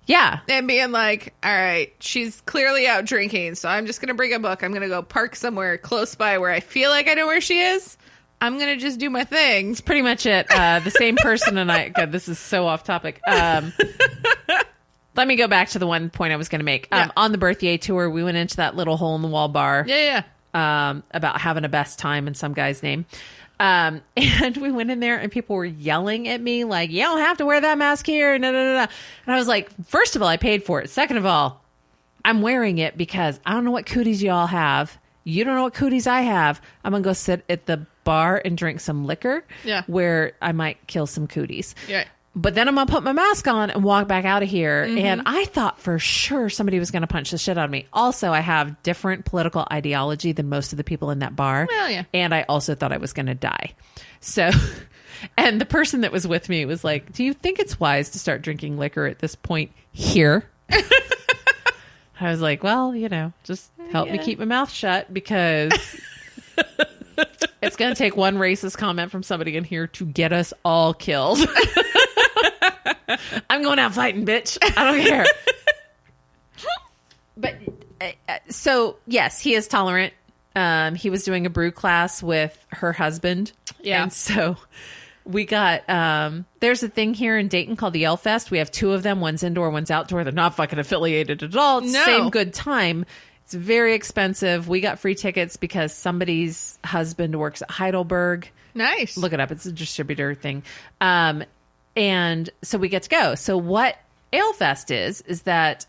Yeah. and being like, all right, she's clearly out drinking. So I'm just going to bring a book. I'm going to go park somewhere close by where I feel like I know where she is. I'm going to just do my thing. Pretty much it. The same person and I, God, this is so off topic. Let me go back to the one point I was going to make. Yeah. On the birthday tour, we went into that little hole in the wall bar. Yeah. About having a best time in some guy's name. And we went in there and people were yelling at me like, you don't have to wear that mask here. No. And I was like, first of all, I paid for it. Second of all, I'm wearing it because I don't know what cooties you all have. You don't know what cooties I have. I'm going to go sit at the bar and drink some liquor where I might kill some cooties. Yeah. But then I'm going to put my mask on and walk back out of here. And I thought for sure somebody was going to punch the shit out of me. Also, I have different political ideology than most of the people in that bar. Well, yeah. And I also thought I was going to die. So, and the person that was with me was like, do you think it's wise to start drinking liquor at this point here? I was like, well, just help me keep my mouth shut because it's going to take one racist comment from somebody in here to get us all killed. I'm going out fighting, bitch. I don't care. But so, yes, he is tolerant. He was doing a brew class with her husband. Yeah. And so we got, there's a thing here in Dayton called the L Fest. We have two of them. One's indoor, one's outdoor. They're not fucking affiliated at all. It's No. same good time. It's very expensive. We got free tickets because somebody's husband works at Heidelberg. Nice. Look it up. It's a distributor thing. And so we get to go. So what AleFest is that,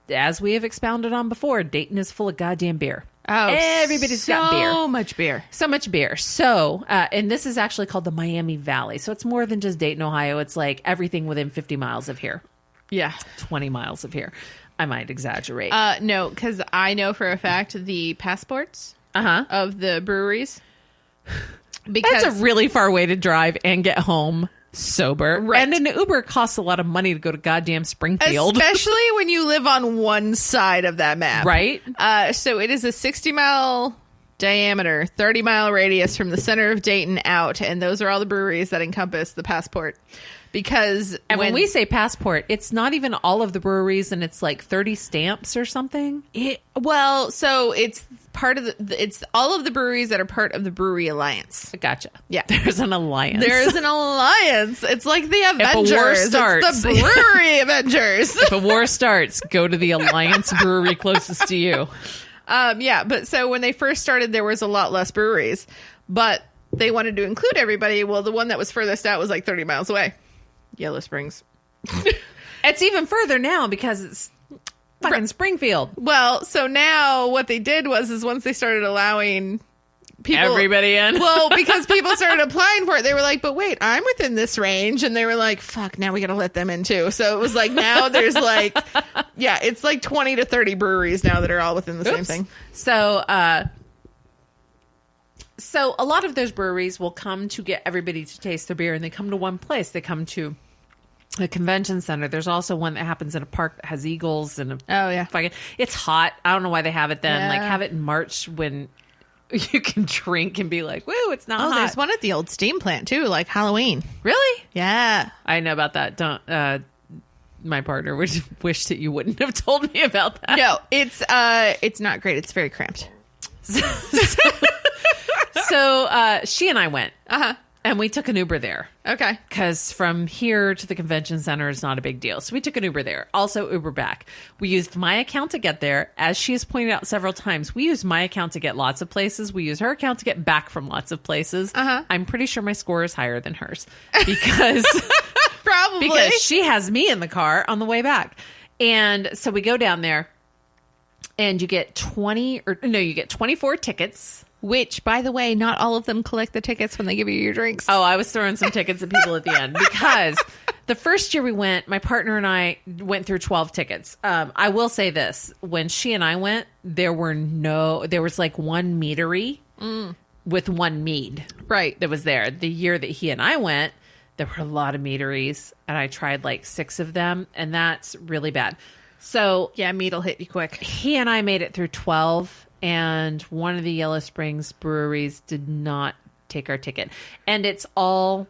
as we have expounded on before, Dayton is full of goddamn beer. Oh, Everybody's got beer. So much beer. So much beer. So, and this is actually called the Miami Valley. So it's more than just Dayton, Ohio. It's like everything within 50 miles of here. Yeah. 20 miles of here. I might exaggerate. No, because I know for a fact the passports Uh-huh. of the breweries. Because That's a really far way to drive and get home sober. Right. And an Uber costs a lot of money to go to goddamn Springfield. especially when you live on one side of that map. Right? So it is a 60-mile diameter, 30-mile radius from the center of Dayton out. And those are all the breweries that encompass the passport. Because And when we say passport, it's not even all of the breweries, and it's like 30 stamps or something. so it's part of it's all of the breweries that are part of the Brewery Alliance. Gotcha. Yeah. There's an alliance. There is an alliance. It's like the Avengers. a war It's starts. the Brewery Avengers. If a war starts, go to the alliance brewery closest to you. Yeah, but so when they first started, there was a lot less breweries, but they wanted to include everybody. Well, the one that was furthest out was like 30 miles away. Yellow Springs. It's even further now because it's fucking Springfield. Well, so now what they did is once they started allowing people, Everybody in. well, because people started applying for it, they were like, but wait, I'm within this range. And they were like, fuck, now we got to let them in too. So it was like, now there's like, yeah, it's like 20 to 30 breweries now that are all within the same thing. So a lot of those breweries will come to get everybody to taste their beer, and they come to one place. They come to a convention center. There's also one that happens in a park that has eagles and Oh, yeah. it's hot. I don't know why they have it then. Yeah. Like have it in March when you can drink and be like, woo, it's not Oh, hot. there's one at the old steam plant too, like Halloween. Really? Yeah. I know about that. Don't my partner would wish that you wouldn't have told me about that. No, it's not great. It's very cramped. So she and I went. Uh-huh. And we took an Uber there. Okay. Because from here to the convention center is not a big deal. So we took an Uber there. Also Uber back. We used my account to get there. As she has pointed out several times, we use my account to get lots of places. We use her account to get back from lots of places. I'm pretty sure my score is higher than hers. Because, Probably. because she has me in the car on the way back. And so we go down there and you get 24 tickets. Which, by the way, not all of them collect the tickets when they give you your drinks. Oh, I was throwing some tickets at people at the end because the first year we went, my partner and I went through 12 tickets. I will say this. When she and I went, there was like one meadery with one mead. Right. That was there. The year that he and I went, there were a lot of meaderies and I tried like 6 of them and that's really bad. So Yeah, meat will hit you quick. he and I made it through 12 and one of the Yellow Springs breweries did not take our ticket. And it's all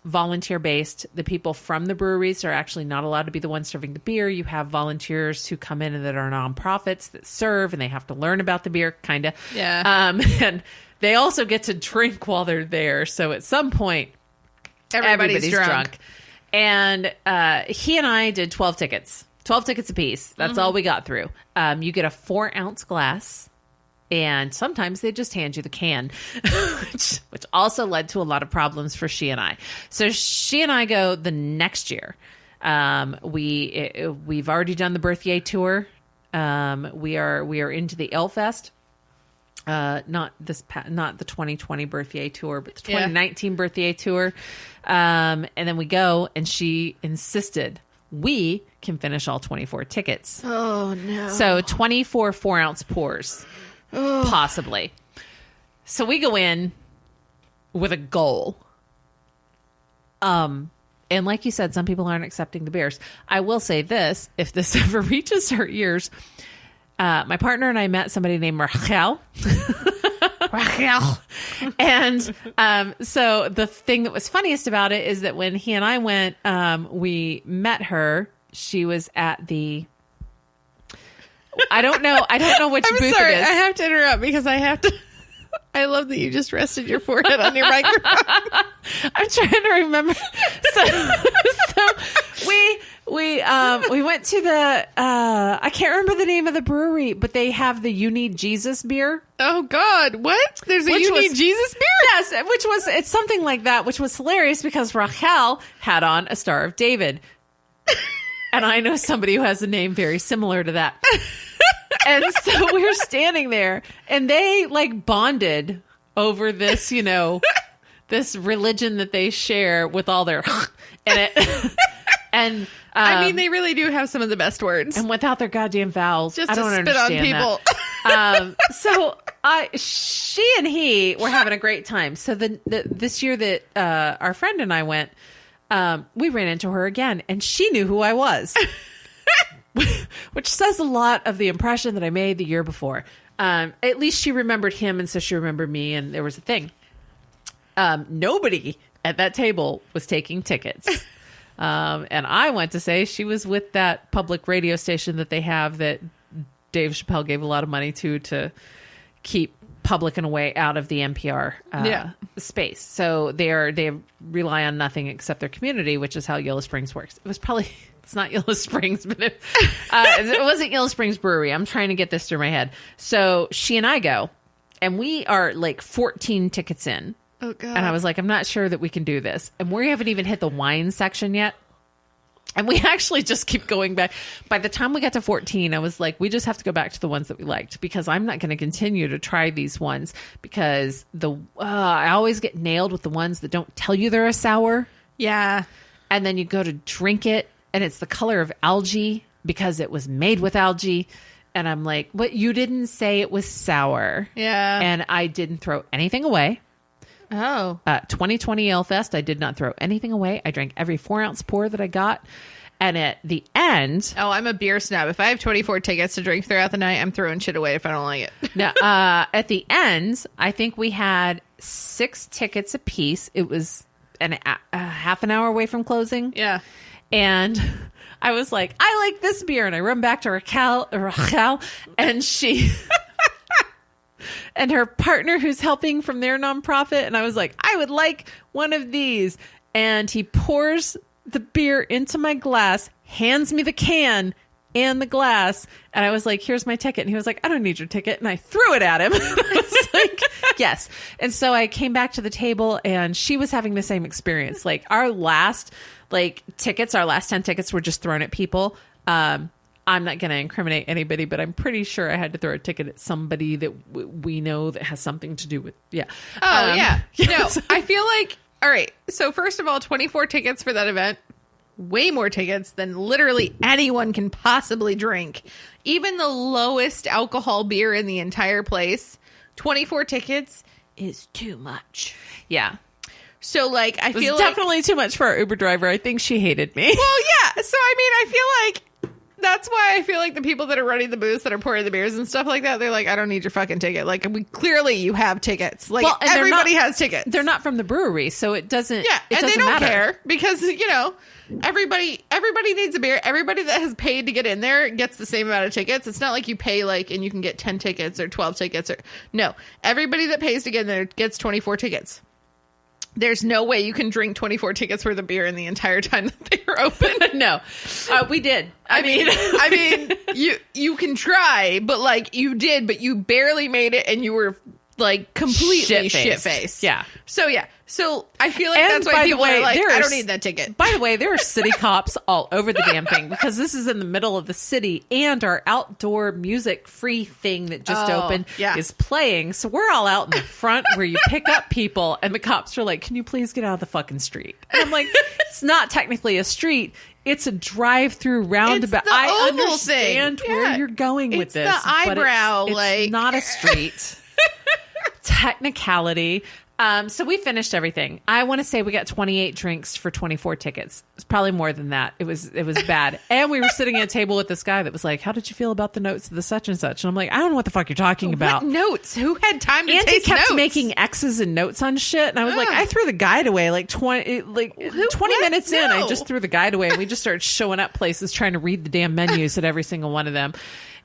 volunteer based. The people from the breweries are actually not allowed to be the ones serving the beer. You have volunteers who come in that are nonprofits that serve and they have to learn about the beer, kind of. Yeah. And they also get to drink while they're there. So at some point, Everybody's drunk. And he and I did 12 tickets. 12 tickets apiece. That's all we got through. You get a 4-ounce glass, and sometimes they just hand you the can, which also led to a lot of problems for she and I. So she and I go the next year. We've already done the Berthier tour. We are into the Ale Fest. Not the 2020 Berthier tour, but the 2019 Berthier tour. And then we go, and she insisted we can finish all 24 tickets. Oh, no. So 24 4-ounce pours, possibly. So we go in with a goal. And like you said, some people aren't accepting the beers. I will say this, if this ever reaches her ears, my partner and I met somebody named Rachel. And so the thing that was funniest about it is that when he and I went, we met her. She was at the... I don't know which I'm booth sorry, it is. I have to interrupt because I have to. I love that you just rested your forehead on your microphone. I'm trying to remember. So we went to the I can't remember the name of the brewery, but they have the You Need Jesus beer. Oh, God. What? There's a Which You was- Need Jesus beer? Yes, it's something like that, which was hilarious because Rachel had on a Star of David. And I know somebody who has a name very similar to that. And so we were standing there and they like bonded over this, this religion that they share with all their in it. And I mean, they really do have some of the best words. and without their goddamn vowels. Just I to don't spit on understand people. that. She and he were having a great time. So this year that our friend and I went, we ran into her again, and she knew who I was, which says a lot of the impression that I made the year before. At least she remembered him, and so she remembered me, and there was a thing. Nobody at that table was taking tickets. And I went to say she was with that public radio station that they have that Dave Chappelle gave a lot of money to keep public and away out of the NPR space. So they rely on nothing except their community, which is how Yellow Springs works. It's not Yellow Springs, but it wasn't Yellow Springs Brewery. I'm trying to get this through my head. So she and I go, and we are like 14 tickets in. Oh, God. And I was like, I'm not sure that we can do this. And we haven't even hit the wine section yet. And we actually just keep going back. By the time we got to 14, I was like, we just have to go back to the ones that we liked because I'm not going to continue to try these ones because I always get nailed with the ones that don't tell you they're a sour. Yeah. And then you go to drink it and it's the color of algae because it was made with algae. And I'm like, what? You didn't say it was sour. Yeah. And I didn't throw anything away. Oh. 2020 Ale Fest, I did not throw anything away. I drank every 4-ounce pour that I got. And at the end... Oh, I'm a beer snob. If I have 24 tickets to drink throughout the night, I'm throwing shit away if I don't like it. No, at the end, I think we had 6 tickets apiece. It was a half an hour away from closing. Yeah. And I was like, I like this beer. And I run back to Raquel and she... and her partner who's helping from their nonprofit. And I was like, I would like one of these. And he pours the beer into my glass, hands me the can and the glass. And I was like, here's my ticket. And he was like, I don't need your ticket. And I threw it at him. I was like, yes. And so I came back to the table and she was having the same experience. Like our last 10 tickets were just thrown at people. I'm not going to incriminate anybody, but I'm pretty sure I had to throw a ticket at somebody that we know that has something to do with, yeah. Oh, yeah. yes. No, I feel like, all right. So first of all, 24 tickets for that event, way more tickets than literally anyone can possibly drink. Even the lowest alcohol beer in the entire place, 24 tickets is too much. Yeah. So like, I It was feel definitely too much for our Uber driver. I think she hated me. well, yeah. So, I mean, I feel like that's why I feel like the people that are running the booths that are pouring the beers and stuff like that, they're like, I don't need your fucking ticket. Like, clearly you have tickets. Like, Well, and they're everybody not- has tickets. They're not from the brewery, so it doesn't. Yeah, it and doesn't they don't matter. care because, you know, everybody needs a beer. Everybody that has paid to get in there gets the same amount of tickets. It's not like you pay and you can get 10 tickets or 12 tickets or no. Everybody that pays to get in there gets 24 tickets. There's no way you can drink 24 tickets worth of beer in the entire time that they were open. No, we did. I mean, you can try, but like you did, but you barely made it, and you were like completely shit-faced. Yeah. So yeah. So I feel like And that's by why the people way, are like, I there's- don't need that ticket. By the way, there are city cops all over the damn thing because this is in the middle of the city and our outdoor music free thing that just opened is playing. So we're all out in the front where you pick up people and the cops are like, can you please get out of the fucking street? And I'm like, it's not technically a street. It's a drive-through roundabout. It's the I oval understand thing. where Yeah. you're going with It's this. the but eyebrow, it's like- not a street. Technicality. So we finished everything. I want to say we got 28 drinks for 24 tickets. It's probably more than that. It was bad. And we were sitting at a table with this guy that was like, how did you feel about the notes of the such and such? And I'm like, I don't know what the fuck you're talking about. What notes? Who had time to And he take kept notes? making X's and notes on shit. And I was like, I threw the guide away like 20 minutes in. I No. just threw the guide away and we just started showing up places trying to read the damn menus at every single one of them.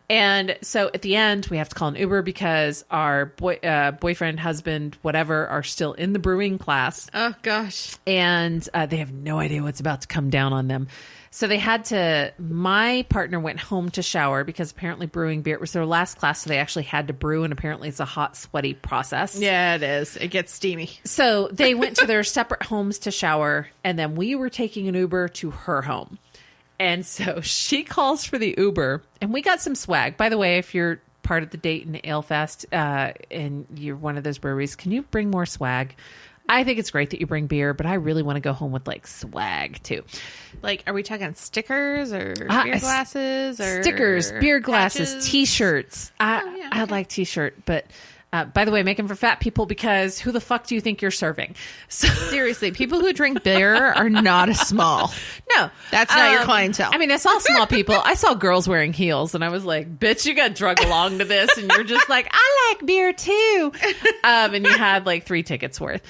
And so at the end, we have to call an Uber because our boyfriend, husband, whatever, are still in the brewing class. Oh gosh. And they have no idea what's about to come down on them. So they had to, my partner went home to shower because apparently brewing beer, it was their last class. So they actually had to brew. And apparently it's a hot, sweaty process. Yeah, it is. It gets steamy. So they went to their separate homes to shower. And then we were taking an Uber to her home. And so she calls for the Uber, and we got some swag. By the way, if you're part of the Dayton Ale Fest and you're one of those breweries, can you bring more swag? I think it's great that you bring beer, but I really want to go home with like swag too. Like, are we talking stickers or beer glasses or Stickers, beer glasses, patches? T-shirts. I like T-shirt, but by the way, make them for fat people because who the fuck do you think you're serving? So Seriously, people who drink beer are not a small. no, That's not your clientele. I mean, I saw small people. I saw girls wearing heels, and I was like, "Bitch, you got drug along to this." And you're just like, "I like beer too," and you had like 3 tickets worth.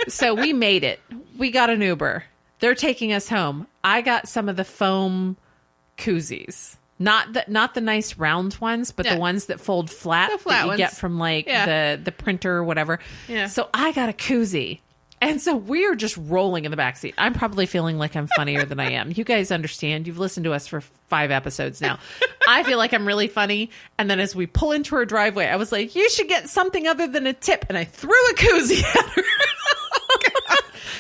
So we made it. We got an Uber. They're taking us home. I got some of the foam koozies. Not the nice round ones, but Yeah. the ones that fold flat, The flat that you ones. get from like Yeah. the printer or whatever. Yeah. So I got a koozie. And so we are just rolling in the backseat. I'm probably feeling like I'm funnier than I am. You guys understand. You've listened to us for 5 episodes now. I feel like I'm really funny. And then as we pull into her driveway, I was like, you should get something other than a tip. And I threw a koozie at her.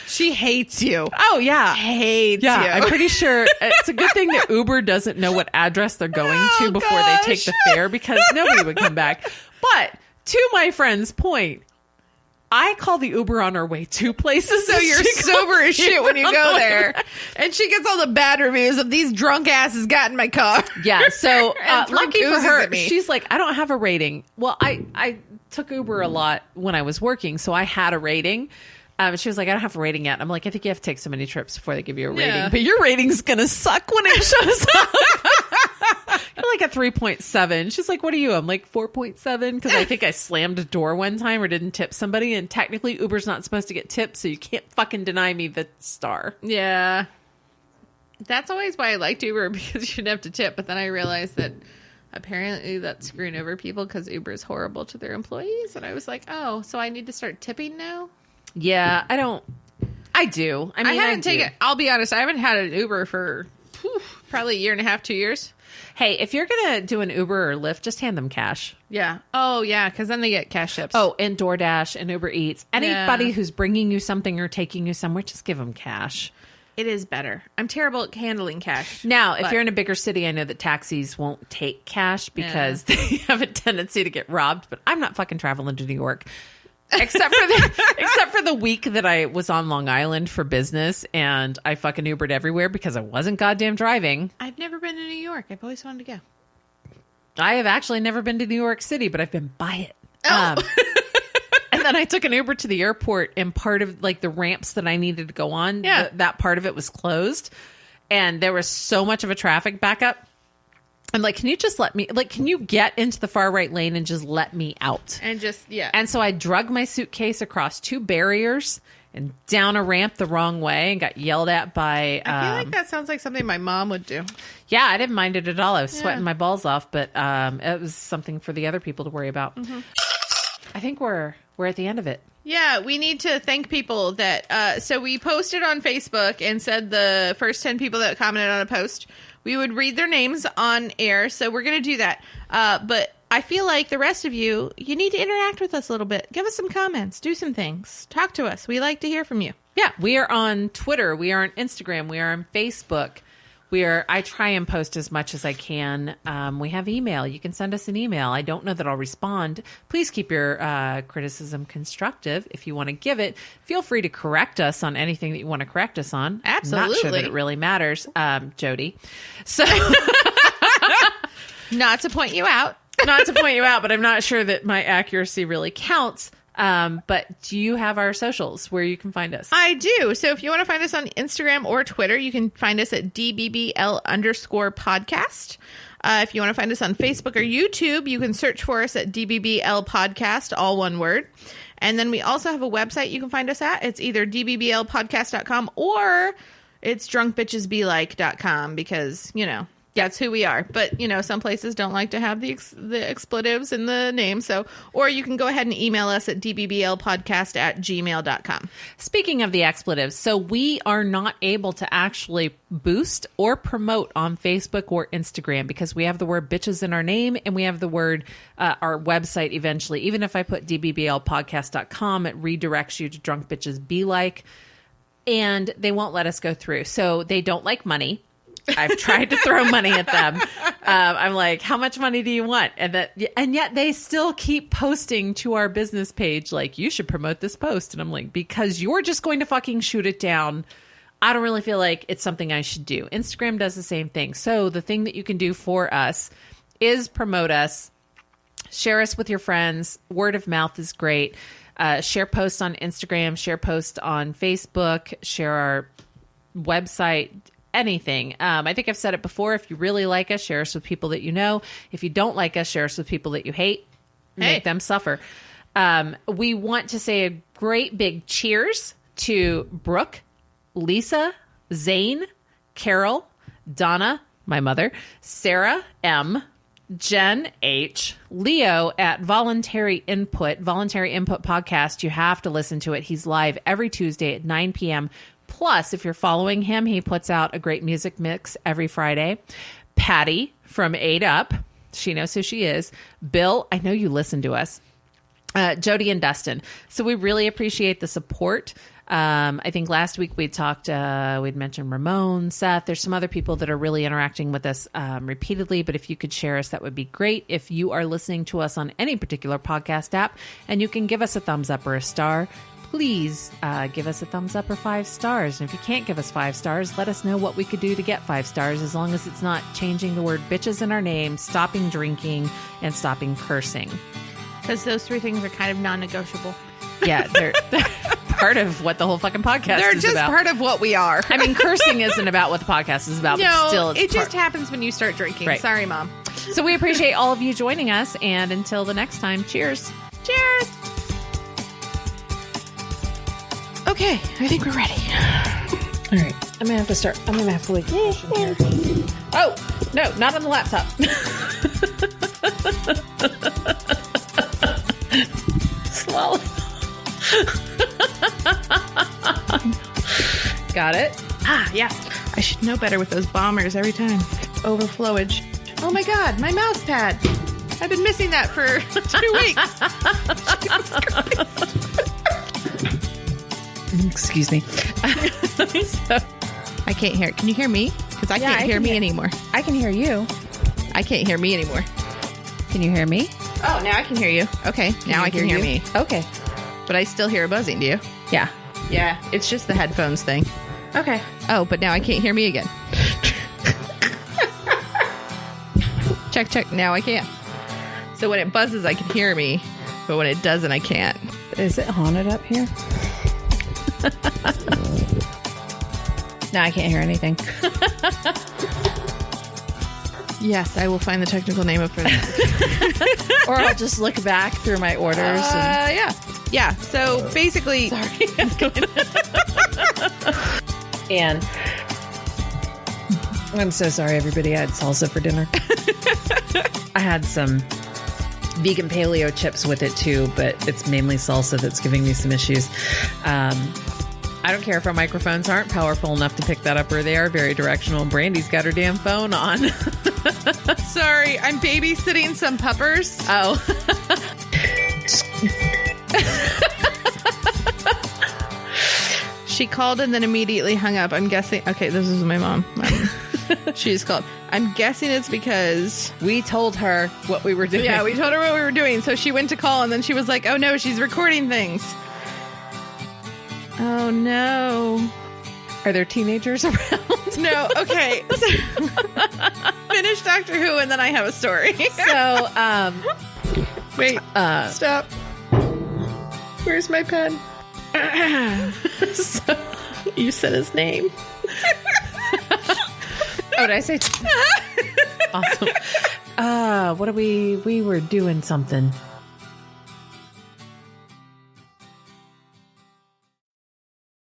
She hates you. Oh, yeah. Hates Yeah, you. I'm pretty sure it's a good thing that Uber doesn't know what address they're going to before they take the fare because nobody would come back. But to my friend's point, I call the Uber on our way 2 places. So you're sober as shit when you go there. And she gets all the bad reviews of these drunk asses got in my car. Yeah, so And threw lucky for koozies her, at me. she's like, I don't have a rating. Well, I took Uber a lot when I was working, so I had a rating. She was like, I don't have a rating yet. I'm like, I think you have to take so many trips before they give you a rating. Yeah. But your rating's going to suck when it shows up. You're like a 3.7. She's like, what are you? I'm like 4.7 because I think I slammed a door one time or didn't tip somebody. And technically, Uber's not supposed to get tips, so you can't fucking deny me the star. Yeah. That's always why I liked Uber because you didn't have to tip. But then I realized that apparently that's screwing over people because Uber is horrible to their employees. And I was like, oh, so I need to start tipping now? Yeah, I do. I mean, I haven't taken, I'll be honest, I haven't had an Uber for probably a year and a half, 2 years. Hey, if you're going to do an Uber or Lyft, just hand them cash. Yeah. Oh, yeah, because then they get cash tips. Oh, and DoorDash and Uber Eats. Anybody who's bringing you something or taking you somewhere, just give them cash. It is better. I'm terrible at handling cash. Now, if you're in a bigger city, I know that taxis won't take cash because they have a tendency to get robbed, but I'm not fucking traveling to New York. Except for the week that I was on Long Island for business and I fucking Ubered everywhere because I wasn't goddamn driving. I've never been to New York. I've always wanted to go. I have actually never been to New York City, but I've been by it. Oh. And then I took an Uber to the airport, and part of like the ramps that I needed to go on, that part of it was closed, and there was so much of a traffic backup. I'm like, can you just can you get into the far right lane and just let me out? And just, yeah. And so I drug my suitcase across 2 barriers and down a ramp the wrong way and got yelled at by... I feel like that sounds like something my mom would do. Yeah, I didn't mind it at all. I was sweating my balls off, but it was something for the other people to worry about. Mm-hmm. I think we're at the end of it. Yeah, we need to thank people that... so we posted on Facebook and said the first 10 people that commented on a post, we would read their names on air. So we're going to do that. But I feel like the rest of you need to interact with us a little bit. Give us some comments. Do some things. Talk to us. We like to hear from you. Yeah, we are on Twitter. We are on Instagram. We are on Facebook. I try and post as much as I can. We have email. You can send us an email. I don't know that I'll respond. Please keep your criticism constructive. If you want to give it, feel free to correct us on anything that you want to correct us on. Absolutely. Not sure that it really matters, Jody. So, not to point you out. Not to point you out, but I'm not sure that my accuracy really counts. But do you have our socials where you can find us? I do. So if you want to find us on Instagram or Twitter, you can find us at DBBL_podcast. If you want to find us on Facebook or YouTube, you can search for us at DBBL podcast, all one word. And then we also have a website you can find us at. It's either dbblpodcast.com or it's drunkbitchesbelike.com because, that's who we are. But, some places don't like to have the expletives in the name. So, or you can go ahead and email us at dbblpodcast@gmail.com. Speaking of the expletives, so we are not able to actually boost or promote on Facebook or Instagram because we have the word bitches in our name and we have the word, our website eventually. Even if I put dbblpodcast.com, it redirects you to Drunk Bitches Be Like, and they won't let us go through. So they don't like money. I've tried to throw money at them. I'm like, how much money do you want? And yet they still keep posting to our business page, like, you should promote this post. And I'm like, because you're just going to fucking shoot it down. I don't really feel like it's something I should do. Instagram does the same thing. So the thing that you can do for us is promote us, share us with your friends. Word of mouth is great. Share posts on Instagram, share posts on Facebook, share our website, anything. I think I've said it before. If you really like us, share us with people that you know. If you don't like us, share us with people that you hate. Make them suffer. We want to say a great big cheers to Brooke, Lisa, Zane, Carol, Donna, my mother, Sarah M., Jen H., Leo at Voluntary Input Podcast. You have to listen to it. He's live every Tuesday at 9 p.m. Plus, if you're following him, he puts out a great music mix every Friday. Patty from 8 Up. She knows who she is. Bill, I know you listen to us. Jody and Dustin. So we really appreciate the support. I think last week we'd mentioned Ramon, Seth. There's some other people that are really interacting with us repeatedly, but if you could share us, that would be great. If you are listening to us on any particular podcast app and you can give us a thumbs up or a star, please give us a thumbs up or 5 stars. And if you can't give us 5 stars, let us know what we could do to get 5 stars, as long as it's not changing the word bitches in our name, stopping drinking, and stopping cursing. Because those 3 things are kind of non-negotiable. Yeah, they're part of what the whole fucking podcast is about. They're just part of what we are. I mean, cursing isn't about what the podcast is about, but still it just happens when you start drinking. Right. Sorry, Mom. So we appreciate all of you joining us, and until the next time, cheers. Cheers. Okay, I think we're ready. All right, I'm gonna have to start. I'm gonna have to like. Oh no, not on the laptop. Swallow. Got it? Ah, yeah. I should know better with those bombers every time. Overflowage. Oh my god, my mouse pad. I've been missing that for 2 weeks. Excuse me. So, I can't hear it. Can you hear me? Because I Yeah, can't I hear can me hear- anymore. I can hear you. I can't hear me anymore. Can you hear me? Oh, now I can hear you. Okay, now I can hear you? me. Okay. But I still hear a buzzing, do you? Yeah. Yeah, it's just the headphones thing. Okay. Oh, but now I can't hear me again. Check, check. Now I can't. So when it buzzes, I can hear me. But when it doesn't, I can't. Is it haunted up here? No, I can't hear anything. Yes, I will find the technical name of it. Or I'll just look back through my orders. And... Yeah. Yeah, so basically... Sorry. And I'm so sorry, everybody. I had salsa for dinner. I had some vegan paleo chips with it too, but it's mainly salsa that's giving me some issues. I don't care if our microphones aren't powerful enough to pick that up, or they are very directional. Brandy's got her damn phone on. Sorry, I'm babysitting some puppers. Oh. She called and then immediately hung up. I'm guessing... Okay, this is my mom. She just called. I'm guessing it's because... We told her what we were doing. Yeah, we told her what we were doing. So she went to call and then she was like, oh no, she's recording things. Oh no. Are there teenagers around? No, okay. So, finish Doctor Who and then I have a story. So, Wait, stop. Where's my pen? so You said his name. oh, did I say? Awesome. We were doing something.